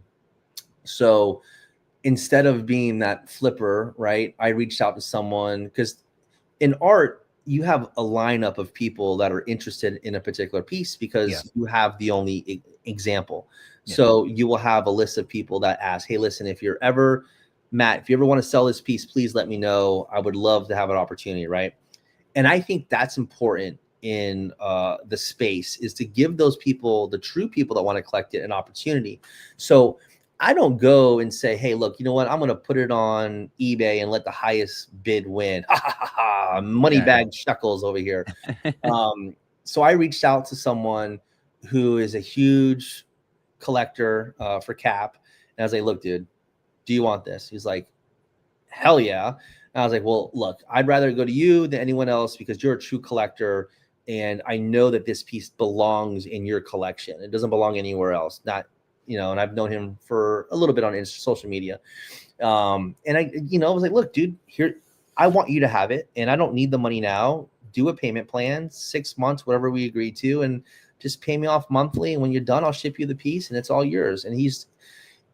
So instead of being that flipper, right, I reached out to someone, because in art, you have a lineup of people that are interested in a particular piece, because you have the only example. Yeah. So you will have a list of people that ask, hey, listen, if you ever want to sell this piece, please let me know. I would love to have an opportunity, right? And I think that's important in the space, is to give those people, the true people that want to collect it, an opportunity. So I don't go and say, hey, look, you know what? I'm going to put it on eBay and let the highest bid win. Money bag shekels over here. So I reached out to someone who is a huge collector for Cap. And I was like, look, dude, do you want this? He's like, hell yeah. And I was like, well, look, I'd rather go to you than anyone else because you're a true collector. And I know that this piece belongs in your collection. It doesn't belong anywhere else. Not, you know, and I've known him for a little bit on social media. And I, you know, I was like, look, dude, here, I want you to have it. And I don't need the money now. Do a payment plan, 6 months, whatever we agreed to, and just pay me off monthly. And when you're done, I'll ship you the piece and it's all yours. And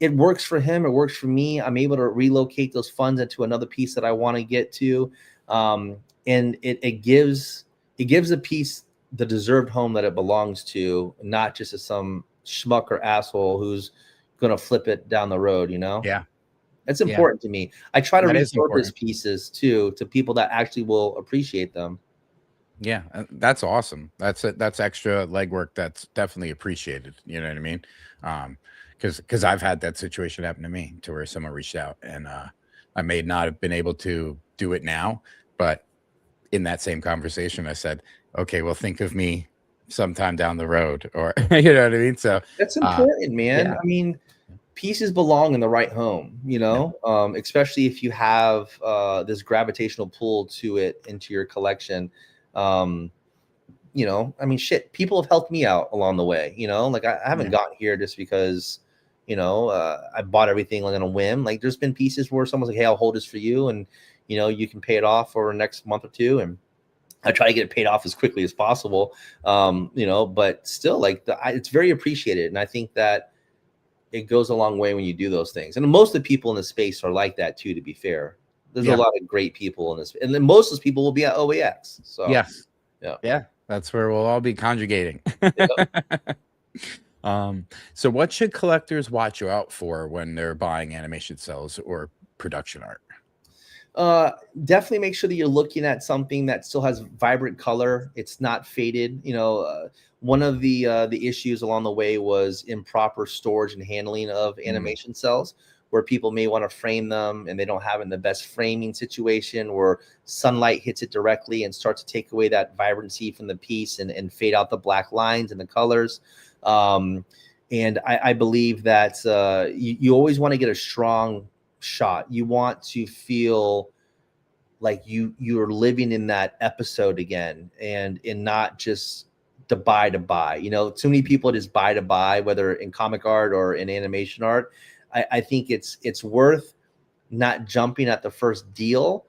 it works for him. It works for me. I'm able to relocate those funds into another piece that I want to get to. And it gives a piece the deserved home that it belongs to, not just to some schmuck or asshole who's going to flip it down the road, you know? Yeah. That's important to me. I try to That is repurpose pieces too, to people that actually will appreciate them. Yeah, that's awesome. That's extra legwork that's definitely appreciated. You know what I mean? Because I've had that situation happen to me, to where someone reached out and I may not have been able to do it now, but in that same conversation, I said, okay, well, think of me sometime down the road, or you know what I mean? So that's important, man. Yeah. I mean, pieces belong in the right home, you know, especially if you have this gravitational pull to it into your collection. You know, I mean, shit, people have helped me out along the way, you know, like I haven't gotten here just because, you know, I bought everything like on a whim. Like there's been pieces where someone's like, hey, I'll hold this for you. And, you know, you can pay it off over the next month or two. And I try to get it paid off as quickly as possible. You know, but still like it's very appreciated. And I think that it goes a long way when you do those things. And most of the people in the space are like that too, to be fair. There's a lot of great people in this, and then most of those people will be at OAX. So yes. Yeah. That's where we'll all be conjugating. So what should collectors watch out for when they're buying animation cells or production art? Definitely make sure that you're looking at something that still has vibrant color. It's not faded. You know, one of the issues along the way was improper storage and handling of animation cells, where people may want to frame them and they don't have it in the best framing situation, where sunlight hits it directly and starts to take away that vibrancy from the piece and fade out the black lines and the colors. And I believe that you always want to get a strong shot. You want to feel like you're living in that episode again, and not just the buy to buy. You know, too many people just buy to buy, whether in comic art or in animation art. I think it's worth not jumping at the first deal,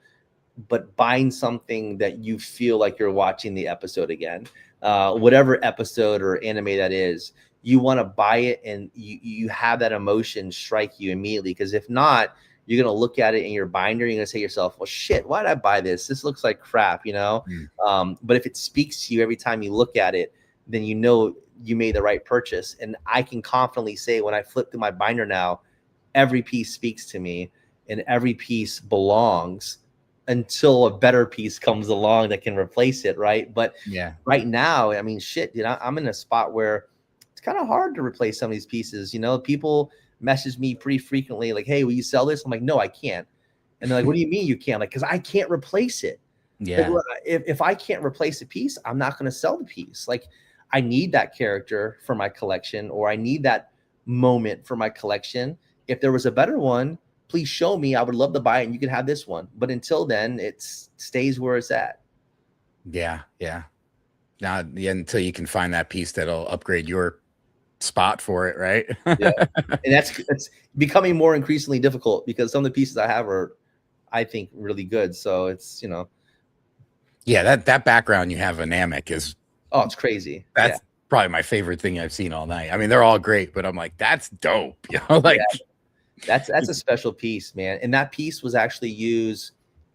but buying something that you feel like you're watching the episode again. Whatever episode or anime that is, you want to buy it and you have that emotion strike you immediately. Because if not, you're going to look at it in your binder and you're going to say to yourself, well, shit, why did I buy this? This looks like crap, you know? But if it speaks to you every time you look at it, then you know you made the right purchase. And I can confidently say when I flip through my binder now, every piece speaks to me and every piece belongs until a better piece comes along that can replace it, right? But right now, I mean, shit, dude, I'm in a spot where it's kind of hard to replace some of these pieces. You know, people message me pretty frequently like, hey, will you sell this? I'm like, no, I can't. And they're like, what do you mean you can't? Like, because I can't replace it. Yeah. Like, if I can't replace a piece, I'm not going to sell the piece. Like, I need that character for my collection, or I need that moment for my collection. If there was a better one, please show me. I would love to buy it and you can have this one. But until then, it stays where it's at. Yeah. Now, until you can find that piece that'll upgrade your spot for it, right? Yeah. And that's becoming more increasingly difficult because some of the pieces I have are, I think, really good. So it's, you know. Yeah, that background you have in Namek is, oh, it's crazy. That's probably my favorite thing I've seen all night. I mean, they're all great, but I'm like, that's dope. You know, like that's a special piece, man. And that piece was actually used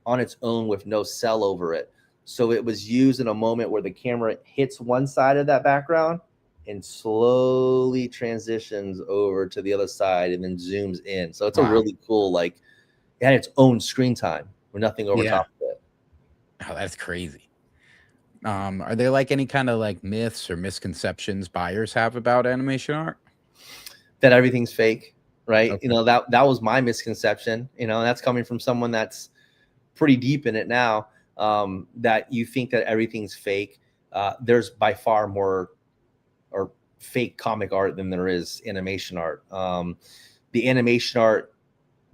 on its own with no cell over it. So it was used in a moment where the camera hits one side of that background and slowly transitions over to the other side and then zooms in. So it's a really cool, like, it had its own screen time with nothing over top of it. Oh, that's crazy. Are there like any kind of like myths or misconceptions buyers have about animation art? That everything's fake, right? Okay. You know, that was my misconception, you know, and that's coming from someone that's pretty deep in it now, that you think that everything's fake. There's by far more or fake comic art than there is animation art. The animation art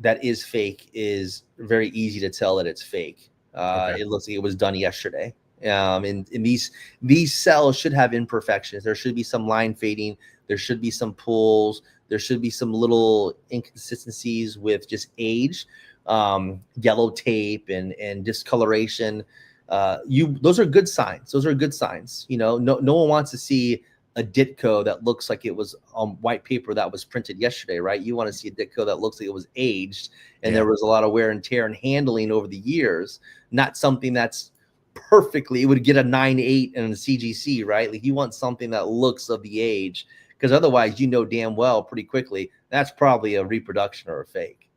that is fake is very easy to tell that it's fake. Okay. It looks like it was done yesterday. And these cells should have imperfections. There should be some line fading. There should be some pulls. There should be some little inconsistencies with just age, yellow tape and discoloration. Those are good signs. Those are good signs. You know, no one wants to see a Ditko that looks like it was on white paper that was printed yesterday, right? You want to see a Ditko that looks like it was aged and there was a lot of wear and tear and handling over the years, not something that's perfectly, it would get a 9.8 in a CGC, right? Like you want something that looks of the age, because otherwise you know damn well pretty quickly that's probably a reproduction or a fake.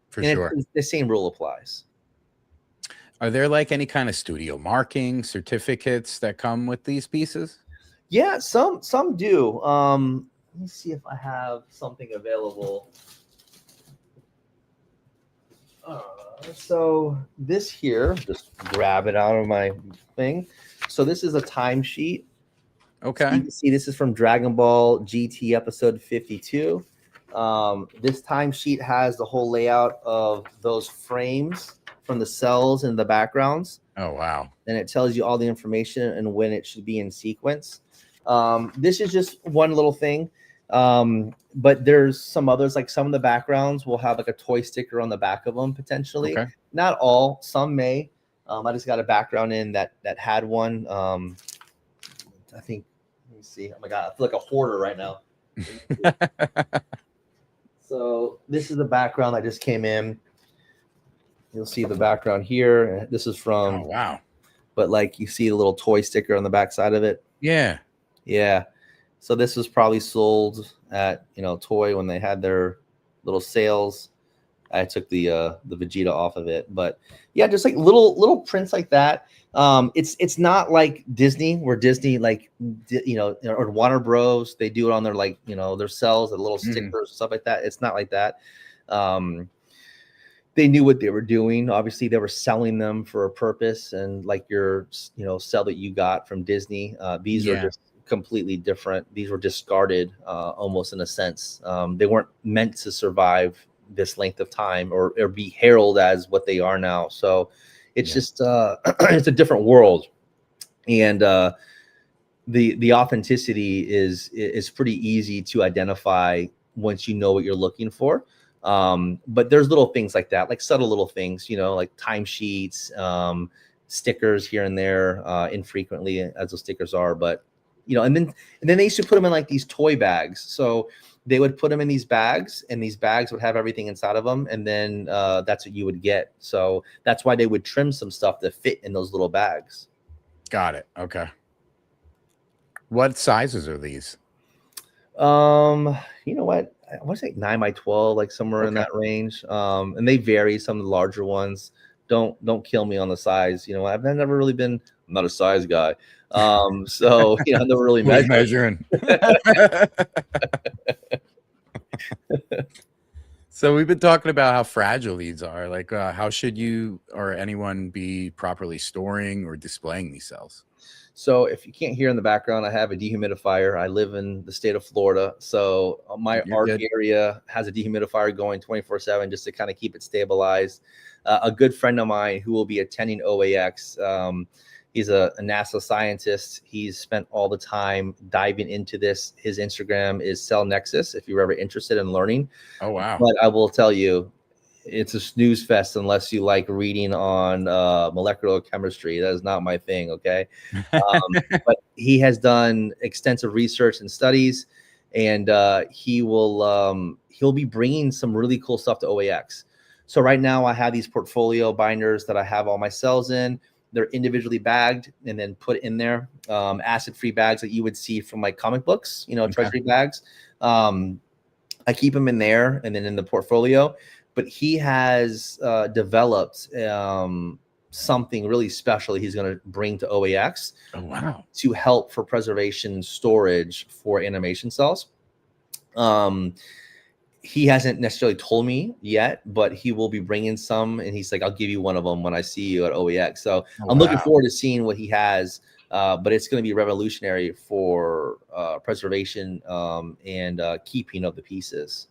For sure. The same rule applies. Are there like any kind of studio marking certificates that come with these pieces? Yeah, some do. Let me see if I have something available. So this here, just grab it out of my thing. So this is a timesheet. Okay. So you can see this is from Dragon Ball GT episode 52. This timesheet has the whole layout of those frames from the cells and the backgrounds. Oh, wow. And it tells you all the information and when it should be in sequence. This is just one little thing. But there's some others, like some of the backgrounds will have like a toy sticker on the back of them potentially. Okay. Not all, some may. I just got a background in that had one. I think, let me see. Oh my God, I feel like a hoarder right now. So this is the background that just came in. You'll see the background here. This is from, oh, wow. But like you see the little toy sticker on the back side of it. Yeah. Yeah. So this was probably sold at, Toy when they had their little sales. I took the Vegeta off of it, but yeah, just like little prints like that. It's not like Disney, where Disney or Warner Bros, they do it on their their cells, the little stickers, stuff like that. It's not like that. They knew what they were doing. Obviously, they were selling them for a purpose, and like your cell that you got from Disney, these are just completely different. These were discarded almost in a sense. They weren't meant to survive this length of time or be heralded as what they are now. So it's just it's a different world, and the authenticity is pretty easy to identify once you know what you're looking for. But there's little things like that, like subtle little things, like timesheets, stickers here and there, infrequently as those stickers are, but and then they used to put them in like these toy bags. So they would put them in these bags, and these bags would have everything inside of them, and then that's what you would get. So that's why they would trim some stuff to fit in those little bags. Got it. Okay. What sizes are these? You know what? I want to say 9 by 12, like somewhere in that range. And they vary. Some of the larger ones. Don't kill me on the size. I've never really been. I'm not a size guy. So I've never really measuring. So we've been talking about how fragile these are. Like, how should you or anyone be properly storing or displaying these cells? So if you can't hear in the background, I have a dehumidifier. I live in the state of Florida. So my art area has a dehumidifier going 24/7 just to kind of keep it stabilized. A good friend of mine who will be attending OAX, he's a NASA scientist. He's spent all the time diving into this. His Instagram is Cell Nexus, if you're ever interested in learning. Oh, wow. But I will tell you, it's a snooze fest unless you like reading on molecular chemistry. That is not my thing, okay? But he has done extensive research and studies, and he'll be bringing some really cool stuff to OAX. So right now I have these portfolio binders that I have all my cells in. They're individually bagged and then put in there, acid-free bags that you would see from like comic books, treasury bags. I keep them in there and then in the portfolio. But he has developed something really special he's going to bring to OAX. Oh, wow. To help for preservation and storage for animation cells. He hasn't necessarily told me yet, but he will be bringing some, and he's like, I'll give you one of them when I see you at OAX. So I'm looking forward to seeing what he has but it's going to be revolutionary for preservation and keeping of the pieces.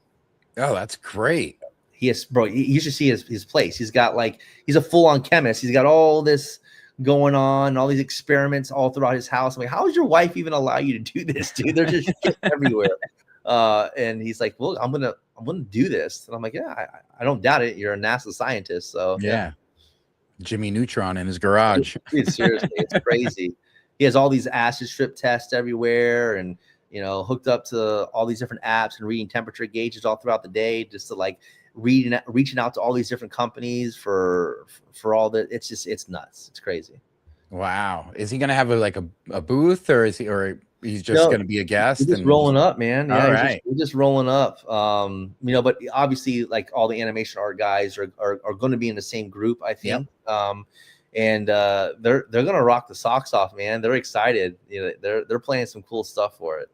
Oh, that's great. He has, bro. You should see his place. He's got like, he's a full on chemist. He's got all this going on, all these experiments all throughout his house. I'm like, how does your wife even allow you to do this, dude? There's just shit everywhere. And he's like, well, I'm gonna do this. And I'm like, yeah, I don't doubt it. You're a NASA scientist, so yeah. Jimmy Neutron in his garage. Dude, seriously, it's crazy. He has all these acid strip tests everywhere, and hooked up to all these different apps and reading temperature gauges all throughout the day, just to like reaching out to all these different companies for all the. It's nuts. It's crazy. Wow. Is he gonna have a booth, or he's just No, gonna be a guest? He's just rolling up, man. Yeah, all he's right. just rolling up. But obviously, like all the animation art guys are going to be in the same group, I think. Yep. And they're gonna rock the socks off, man. They're excited. They're playing some cool stuff for it.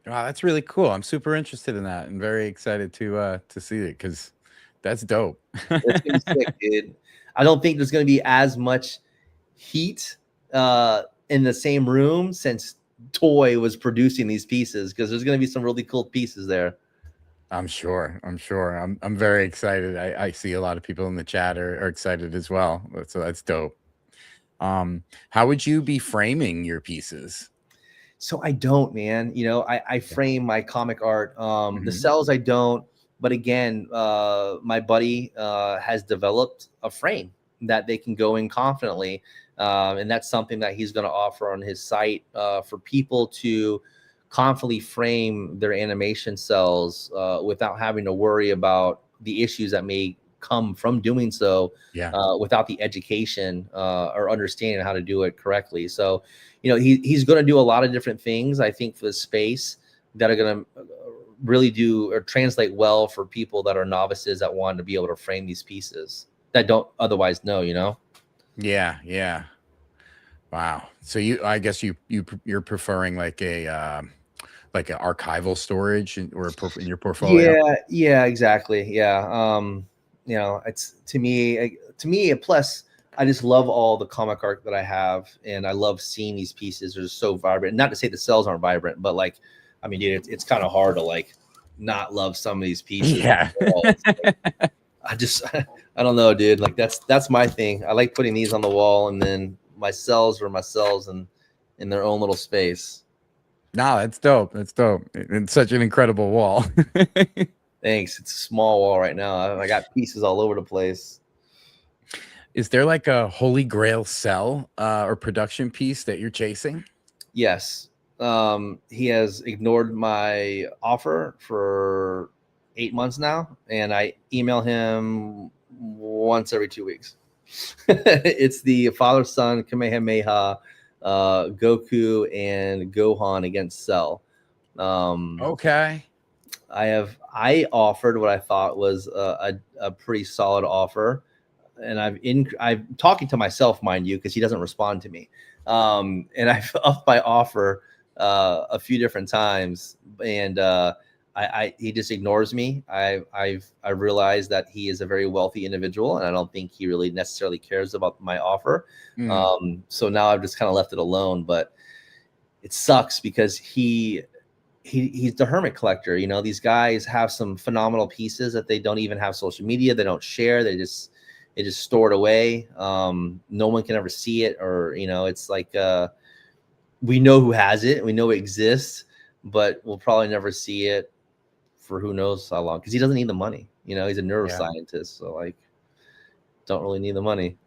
Wow, that's really cool. I'm super interested in that and very excited to see it, because that's dope. It's gonna be sick, dude. I don't think there's gonna be as much heat in the same room since Toy was producing these pieces, because there's gonna be some really cool pieces there. I'm sure. I'm very excited. I see a lot of people in the chat are excited as well. So that's dope. How would you be framing your pieces? So I don't, man. I frame my comic art. The Cels I don't, but again, my buddy has developed a frame that they can go in confidently, and that's something that he's going to offer on his site for people to confidently frame their animation cells without having to worry about the issues that may come from doing so, without the education or understanding how to do it correctly. So, he's going to do a lot of different things, I think, for the space that are going to really do or translate well for people that are novices that want to be able to frame these pieces that don't otherwise know, Yeah. Wow. So I guess you're preferring like an archival storage or in your portfolio. Yeah, exactly. Yeah. It's to me, plus I just love all the comic art that I have, and I love seeing these pieces. They're so vibrant. Not to say the cells aren't vibrant, but like, I mean, dude, it's kind of hard to like not love some of these pieces. Yeah. I don't know, dude. Like that's my thing. I like putting these on the wall, and then my cells are my cells and in their own little space. No, that's dope. It's such an incredible wall. Thanks. It's a small wall right now. I got pieces all over the place. Is there like a holy grail cell or production piece that you're chasing? Yes. He has ignored my offer for 8 months now, and I email him once every 2 weeks. It's the father-son Kamehameha, Goku and Gohan against Cell. Okay. I offered what I thought was a pretty solid offer, and I'm talking to myself, mind you, because he doesn't respond to me. And I've upped my offer a few different times, and he just ignores me. I've realized that he is a very wealthy individual, and I don't think he really necessarily cares about my offer. So now I've just kind of left it alone, but it sucks because he's the hermit collector. These guys have some phenomenal pieces that they don't even have social media. They don't share. They just store it away. No one can ever see it, or it's like we know who has it, we know it exists, but we'll probably never see it for who knows how long, because he doesn't need the money. He's a neuroscientist, so like, don't really need the money.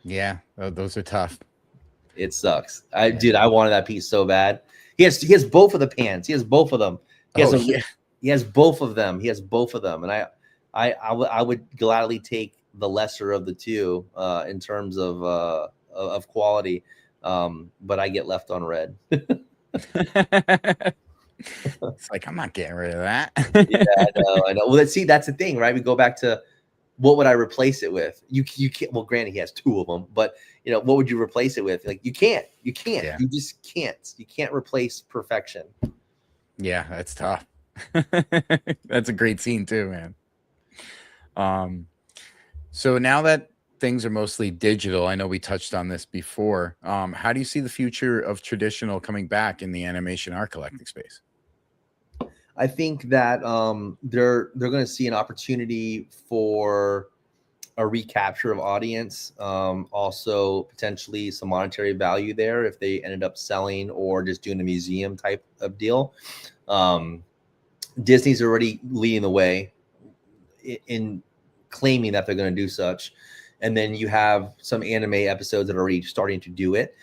Yeah, those are tough. It sucks. Dude, I wanted that piece so bad. He has both of the pants. He has both of them. He has both of them. And I would gladly take the lesser of the two in terms of quality, but I get left on red. It's like, I'm not getting rid of that. Yeah, I know. Well, that's the thing, right? We go back to, what would I replace it with? You can't. Well, granted, he has two of them, but what would you replace it with? Like, you can't. Yeah. You just can't. You can't replace perfection. Yeah, that's tough. That's a great scene too, man. So now that things are mostly digital, I know we touched on this before. How do you see the future of traditional coming back in the animation art collecting space? I think that they're going to see an opportunity for a recapture of audience, also potentially some monetary value there if they ended up selling or just doing a museum type of deal. Disney's already leading the way in claiming that they're going to do such, and then you have some anime episodes that are already starting to do it.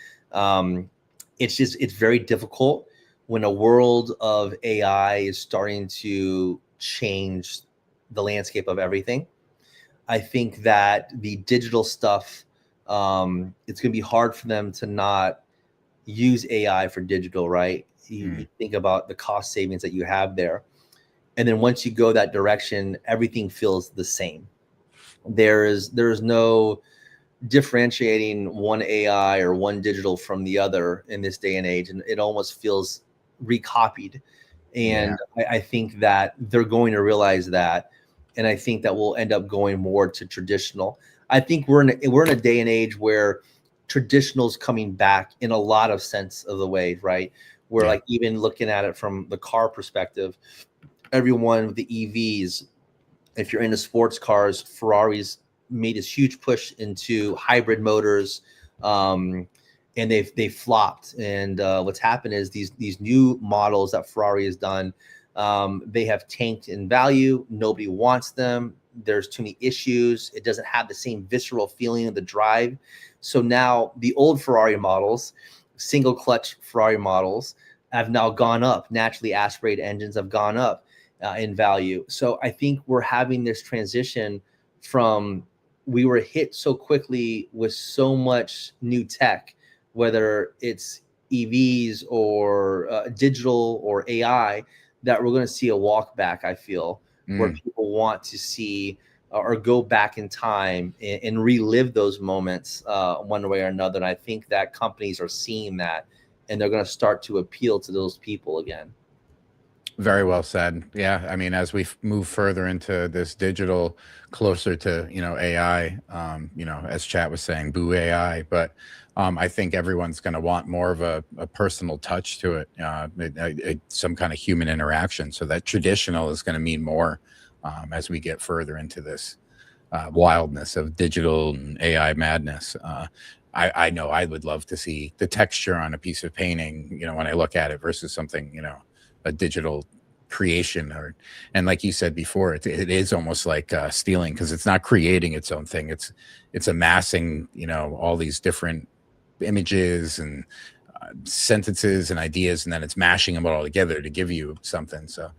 It's very difficult when a world of AI is starting to change the landscape of everything. I think that the digital stuff, it's going to be hard for them to not use AI for digital, right? You think about the cost savings that you have there. And then once you go that direction, everything feels the same. There's no differentiating one AI or one digital from the other in this day and age. And it almost feels recopied. And I think that they're going to realize that. And I think that we'll end up going more to traditional. I think we're in a day and age where traditional's coming back in a lot of sense of the way, right? Where like even looking at it from the car perspective, everyone with the EVs, if you're into sports cars, Ferrari's made this huge push into hybrid motors, and they flopped. And what's happened is these new models that Ferrari has done, they have tanked in value. Nobody wants them. There's too many issues. It doesn't have the same visceral feeling of the drive. So now the old Ferrari models, single clutch Ferrari models, have now gone up. Naturally aspirated engines have gone up in value. So I think we're having this transition from, we were hit so quickly with so much new tech, whether it's EVs or digital or AI, that we're going to see a walk back, I feel, where people want to see or go back in time and relive those moments one way or another. And I think that companies are seeing that, and they're going to start to appeal to those people again. Very well said. Yeah, I mean, as we move further into this digital, closer to AI, as Chat was saying, boo AI, but I think everyone's going to want more of a personal touch to it, some kind of human interaction. So that traditional is going to mean more as we get further into this wildness of digital and AI madness. I know I would love to see the texture on a piece of painting, when I look at it versus something, a digital creation. And like you said before, it is almost like stealing, because it's not creating its own thing. It's amassing, all these different images and sentences and ideas, and then it's mashing them all together to give you something. So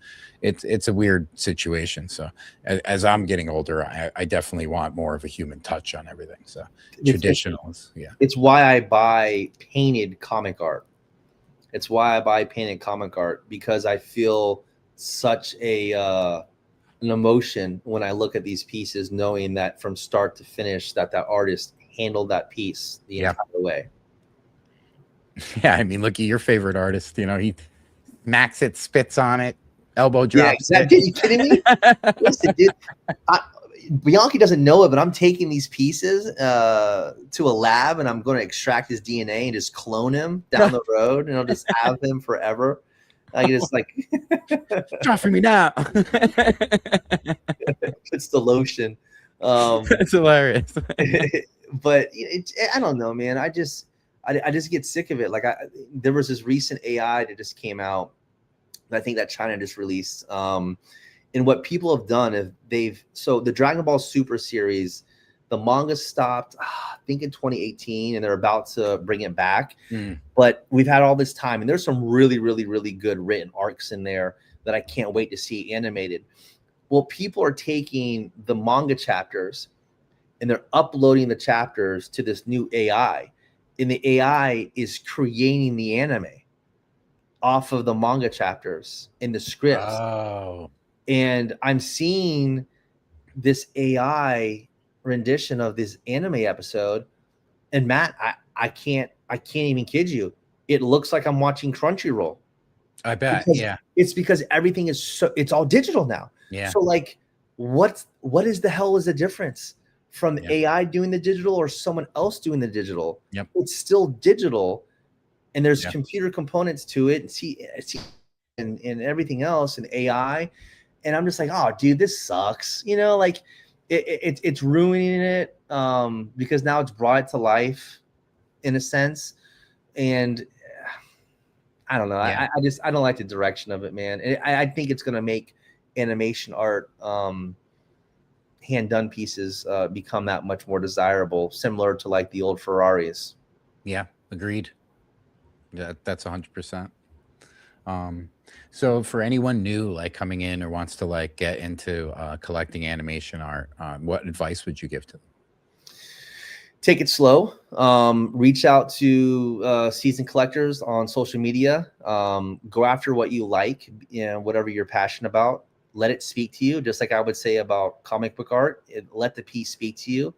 it's a weird situation. So as I'm getting older, I definitely want more of a human touch on everything. So traditionals, it's why I buy painted comic art. It's why I buy painted comic art, because I feel such an emotion when I look at these pieces, knowing that from start to finish that artist handled that piece the entire way. Yeah, I mean, look at your favorite artist. He Max it, spits on it, elbow drops. Yeah, exactly. Are you kidding me? Listen, dude, Bianchi doesn't know it, but I'm taking these pieces to a lab, and I'm going to extract his DNA and just clone him down the road, and I'll just have him forever. I can just draw for me now. It's the lotion. It's hilarious. But I don't know, man. I just get sick of it. There was this recent AI that just came out, I think that China just released. And what people have done is so the Dragon Ball Super series, the manga stopped, I think in 2018, and they're about to bring it back. But we've had all this time, and there's some really, really, really good written arcs in there that I can't wait to see animated. Well, people are taking the manga chapters and they're uploading the chapters to this new AI, and the AI is creating the anime off of the manga chapters in the scripts. Oh. And I'm seeing this AI rendition of this anime episode, and Matt, I can't even kid you. It looks like I'm watching Crunchyroll. I bet. It's because everything is it's all digital now. Yeah. So what is the hell is the difference from AI doing the digital or someone else doing the digital. Yep. It's still digital, and there's Yep. computer components to it, and everything else, and AI. And I'm just like, oh, dude, this sucks. You know, like it's ruining it because now it's brought it to life in a sense. And I don't know. Yeah. I don't like the direction of it, man. I think it's gonna make animation art, hand done pieces, become that much more desirable, similar to like the old Ferraris. Yeah, agreed. Yeah, that's 100%. So for anyone new, like coming in or wants to like get into collecting animation art, what advice would you give to them? Take it slow. Reach out to seasoned collectors on social media. Go after what you like, whatever you're passionate about. Let it speak to you, just like I would say about comic book art. Let the piece speak to you.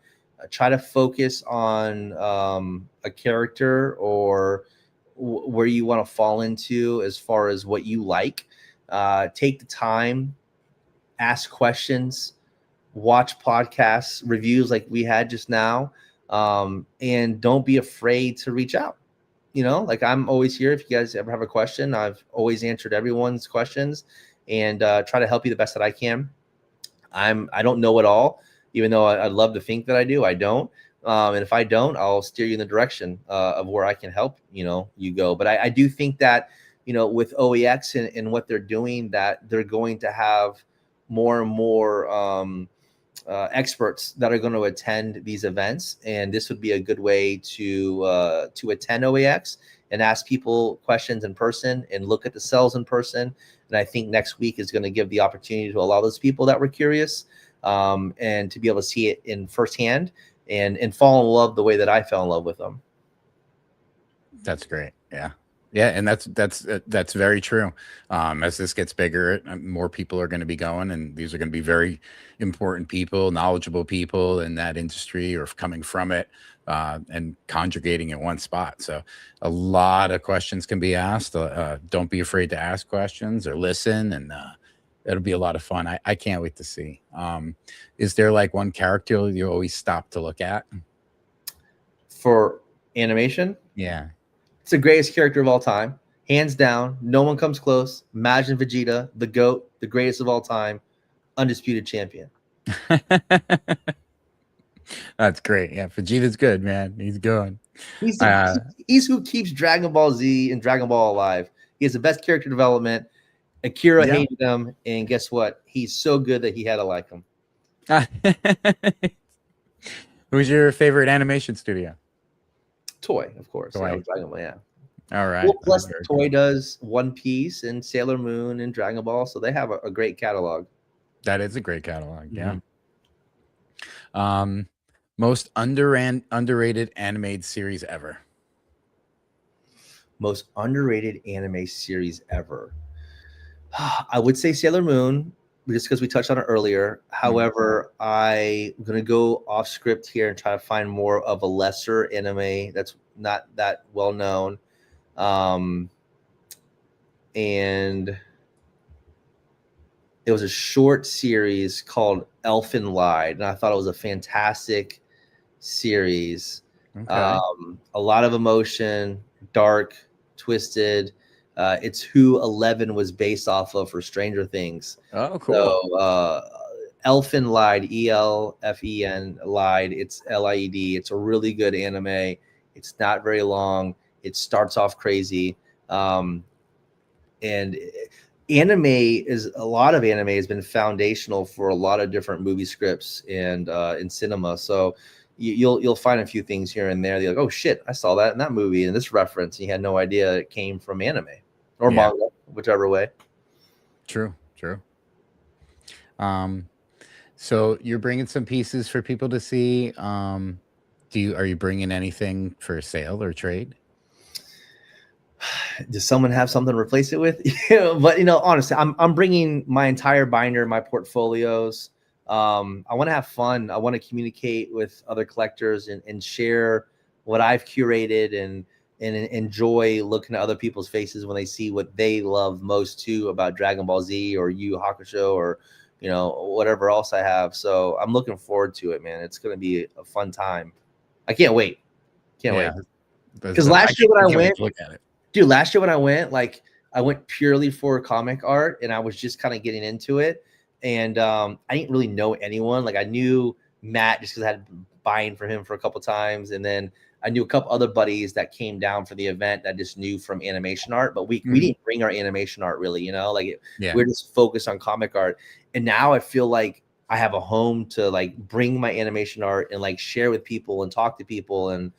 Try to focus on a character or where you want to fall into as far as what you like. Take the time, ask questions, watch podcasts, reviews like we had just now. And don't be afraid to reach out. You know, like I'm always here. If you guys ever have a question, I've always answered everyone's questions and try to help you the best that I can. I don't know it all, even though I'd love to think that I do. I don't. And if I don't, I'll steer you in the direction of where I can help, you go. But I do think that, with OEX and what they're doing, that they're going to have more and more experts that are going to attend these events, and this would be a good way to attend OEX and ask people questions in person and look at the Cels in person. And I think next week is going to give the opportunity to allow those people that were curious and to be able to see it in firsthand and fall in love the way that I fell in love with them. That's great. Yeah, and that's very true. As this gets bigger, more people are going to be going, and these are going to be very important people, knowledgeable people in that industry or coming from it, and congregating in one spot. So a lot of questions can be asked. Don't be afraid to ask questions or listen, and it'll be a lot of fun. I can't wait to see. Is there like one character you always stop to look at? For animation? Yeah. It's the greatest character of all time, hands down. No one comes close. Imagine Vegeta, the GOAT, the greatest of all time, undisputed champion. That's great. Yeah, Vegeta's good, man. He's good. He's who keeps Dragon Ball Z and Dragon Ball alive. He has the best character development. Akira hated him, and guess what? He's so good that he had to like him. Who's your favorite animation studio? Toy, of course. Toy. Dragon Ball, yeah. All right. Well, plus, Toy does One Piece and Sailor Moon and Dragon Ball, so they have a great catalog. That is a great catalog. Yeah. Most underrated animated series ever. Most underrated anime series ever. I would say Sailor Moon, just because we touched on it earlier. However, I'm going to go off script here and try to find more of a lesser anime that's not that well known. And it was a short series called Elfen Lied, and I thought it was a fantastic series. Okay. A lot of emotion, dark, twisted. It's who 11 was based off of for Stranger Things. Oh, cool. So Elfen Lied, ELFEN Lied. It's LIED. It's a really good anime. It's not very long. It starts off crazy. And a lot of anime has been foundational for a lot of different movie scripts and in cinema. So you'll find a few things here and there. You're like, oh shit, I saw that in that movie and this reference. And you had no idea it came from anime or manga, whichever way. True. So you're bringing some pieces for people to see. Are you bringing anything for sale or trade? Does someone have something to replace it with? But honestly, I'm bringing my entire binder, my portfolios. I want to have fun. I want to communicate with other collectors and share what I've curated and enjoy looking at other people's faces when they see what they love most too about Dragon Ball Z or Yu Yu Hakusho or you know, whatever else I have. So I'm looking forward to it, man. It's going to be a fun time. I can't wait. Can't wait. Because last year when I went, look at it. Dude, last year when I went, like I went purely for comic art and I was just kind of getting into it. And I didn't really know anyone. Like I knew Matt just because I had been buying for him for a couple times. And then I knew a couple other buddies that came down for the event that just knew from animation art, but we didn't bring our animation art really, you know, like we're just focused on comic art. And now I feel like I have a home to like bring my animation art and like share with people and talk to people, and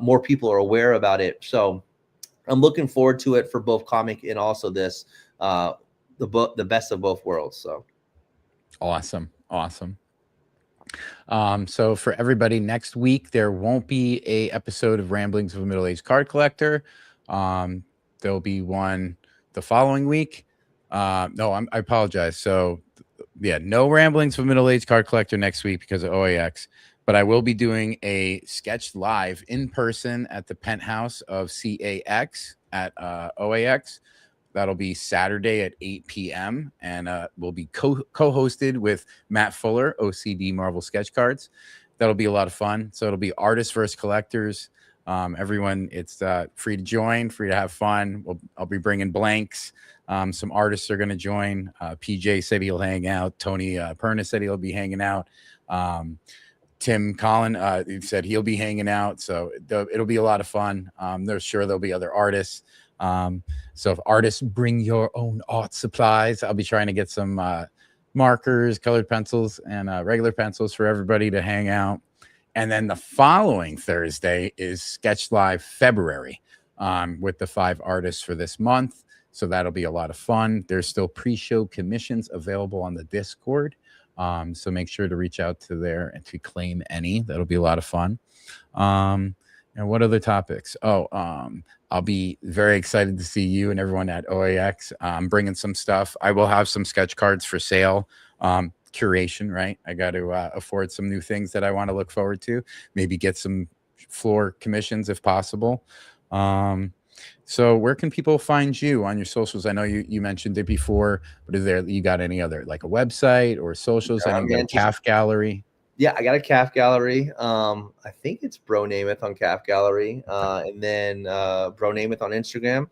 more people are aware about it. So I'm looking forward to it for both comic and also this, the best of both worlds. So awesome. So for everybody, next week there won't be a episode of Ramblings of a Middle-Aged Card Collector. There'll be one the following week. I apologize. So yeah, no Ramblings of a Middle-Aged Card Collector next week because of OAX. But I will be doing a sketch live in person at the penthouse of CAX at OAX. That'll be Saturday at 8 p.m. and will be co-hosted with Matt Fuller, OCD Marvel Sketch Cards. That'll be a lot of fun. So it'll be artists versus collectors. Everyone, it's free to join, free to have fun. I'll be bringing blanks. Some artists are going to join. PJ said he'll hang out. Tony Perna said he'll be hanging out. Tim Collin he said he'll be hanging out. So it'll be a lot of fun. There'll be other artists. So if artists bring your own art supplies, I'll be trying to get some markers, colored pencils, and regular pencils for everybody to hang out. And then the following Thursday is Sketch Live February with the 5 artists for this month. So that'll be a lot of fun. There's still pre-show commissions available on the Discord. So make sure to reach out to there and to claim any. That'll be a lot of fun. And what other topics? I'll be very excited to see you and everyone at OAX. I'm bringing some stuff. I will have some sketch cards for sale. Curation, right? I got to afford some new things that I want to look forward to. Maybe get some floor commissions if possible. So where can people find you on your socials? I know you mentioned it before, but you got any other, like a website or socials? I know you got a CAF gallery. Yeah, I got a CAF gallery. I think it's Bro Namath on CAF gallery, and then Bro Namath on Instagram.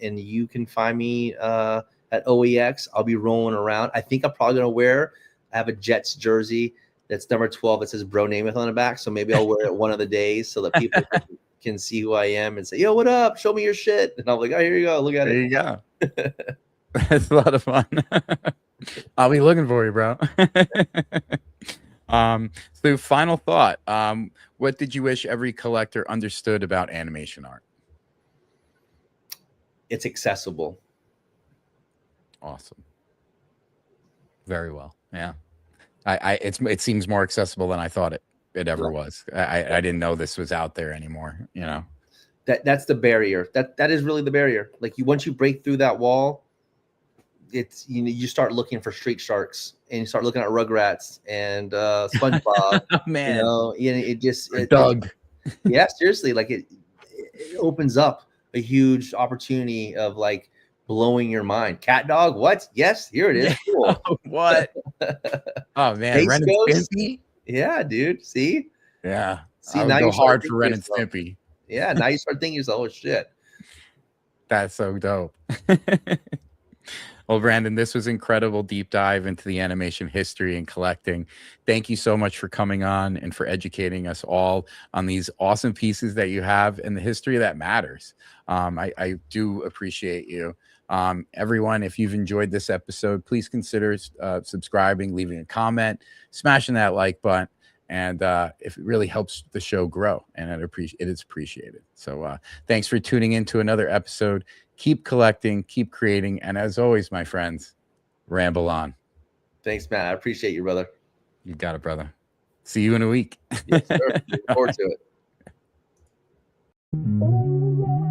And you can find me at OEX. I'll be rolling around. I think I'm probably gonna I have a Jets jersey that's number 12. It says Bro Namath on the back, so maybe I'll wear it one of the days so that people can see who I am and say, "Yo, what up? Show me your shit." And I'm like, "Oh, here you go. Look at it." There you go. That's a lot of fun. I'll be looking for you, bro. So final thought. What did you wish every collector understood about animation art? It's accessible. Awesome. Very well. Yeah. It seems more accessible than I thought it ever was. I didn't know this was out there anymore, you know. That's the barrier. That is really the barrier. Like once you break through that wall, it's you start looking for Street Sharks and you start looking at Rugrats and SpongeBob. Oh, man, Doug. Yeah, seriously, like it opens up a huge opportunity of like blowing your mind. Cat Dog, what? Yes, here it is. Cool. What? Oh man, Ren and Stimpy. Yeah, dude. See? Yeah. See, I would go hard for Ren and Stimpy. Yeah, now you start thinking yourself, oh shit. That's so dope. Well, Brandon, this was incredible deep dive into the animation history and collecting. Thank you so much for coming on and for educating us all on these awesome pieces that you have and the history that matters. I do appreciate you. Everyone, if you've enjoyed this episode, please consider subscribing, leaving a comment, smashing that like button. And if it really helps the show grow, and it is appreciated. So thanks for tuning in to another episode. Keep collecting, keep creating, and as always, my friends, ramble on. Thanks, Matt. I appreciate you, brother. You got it, brother. See you in a week. Yes, sir. Look forward to it.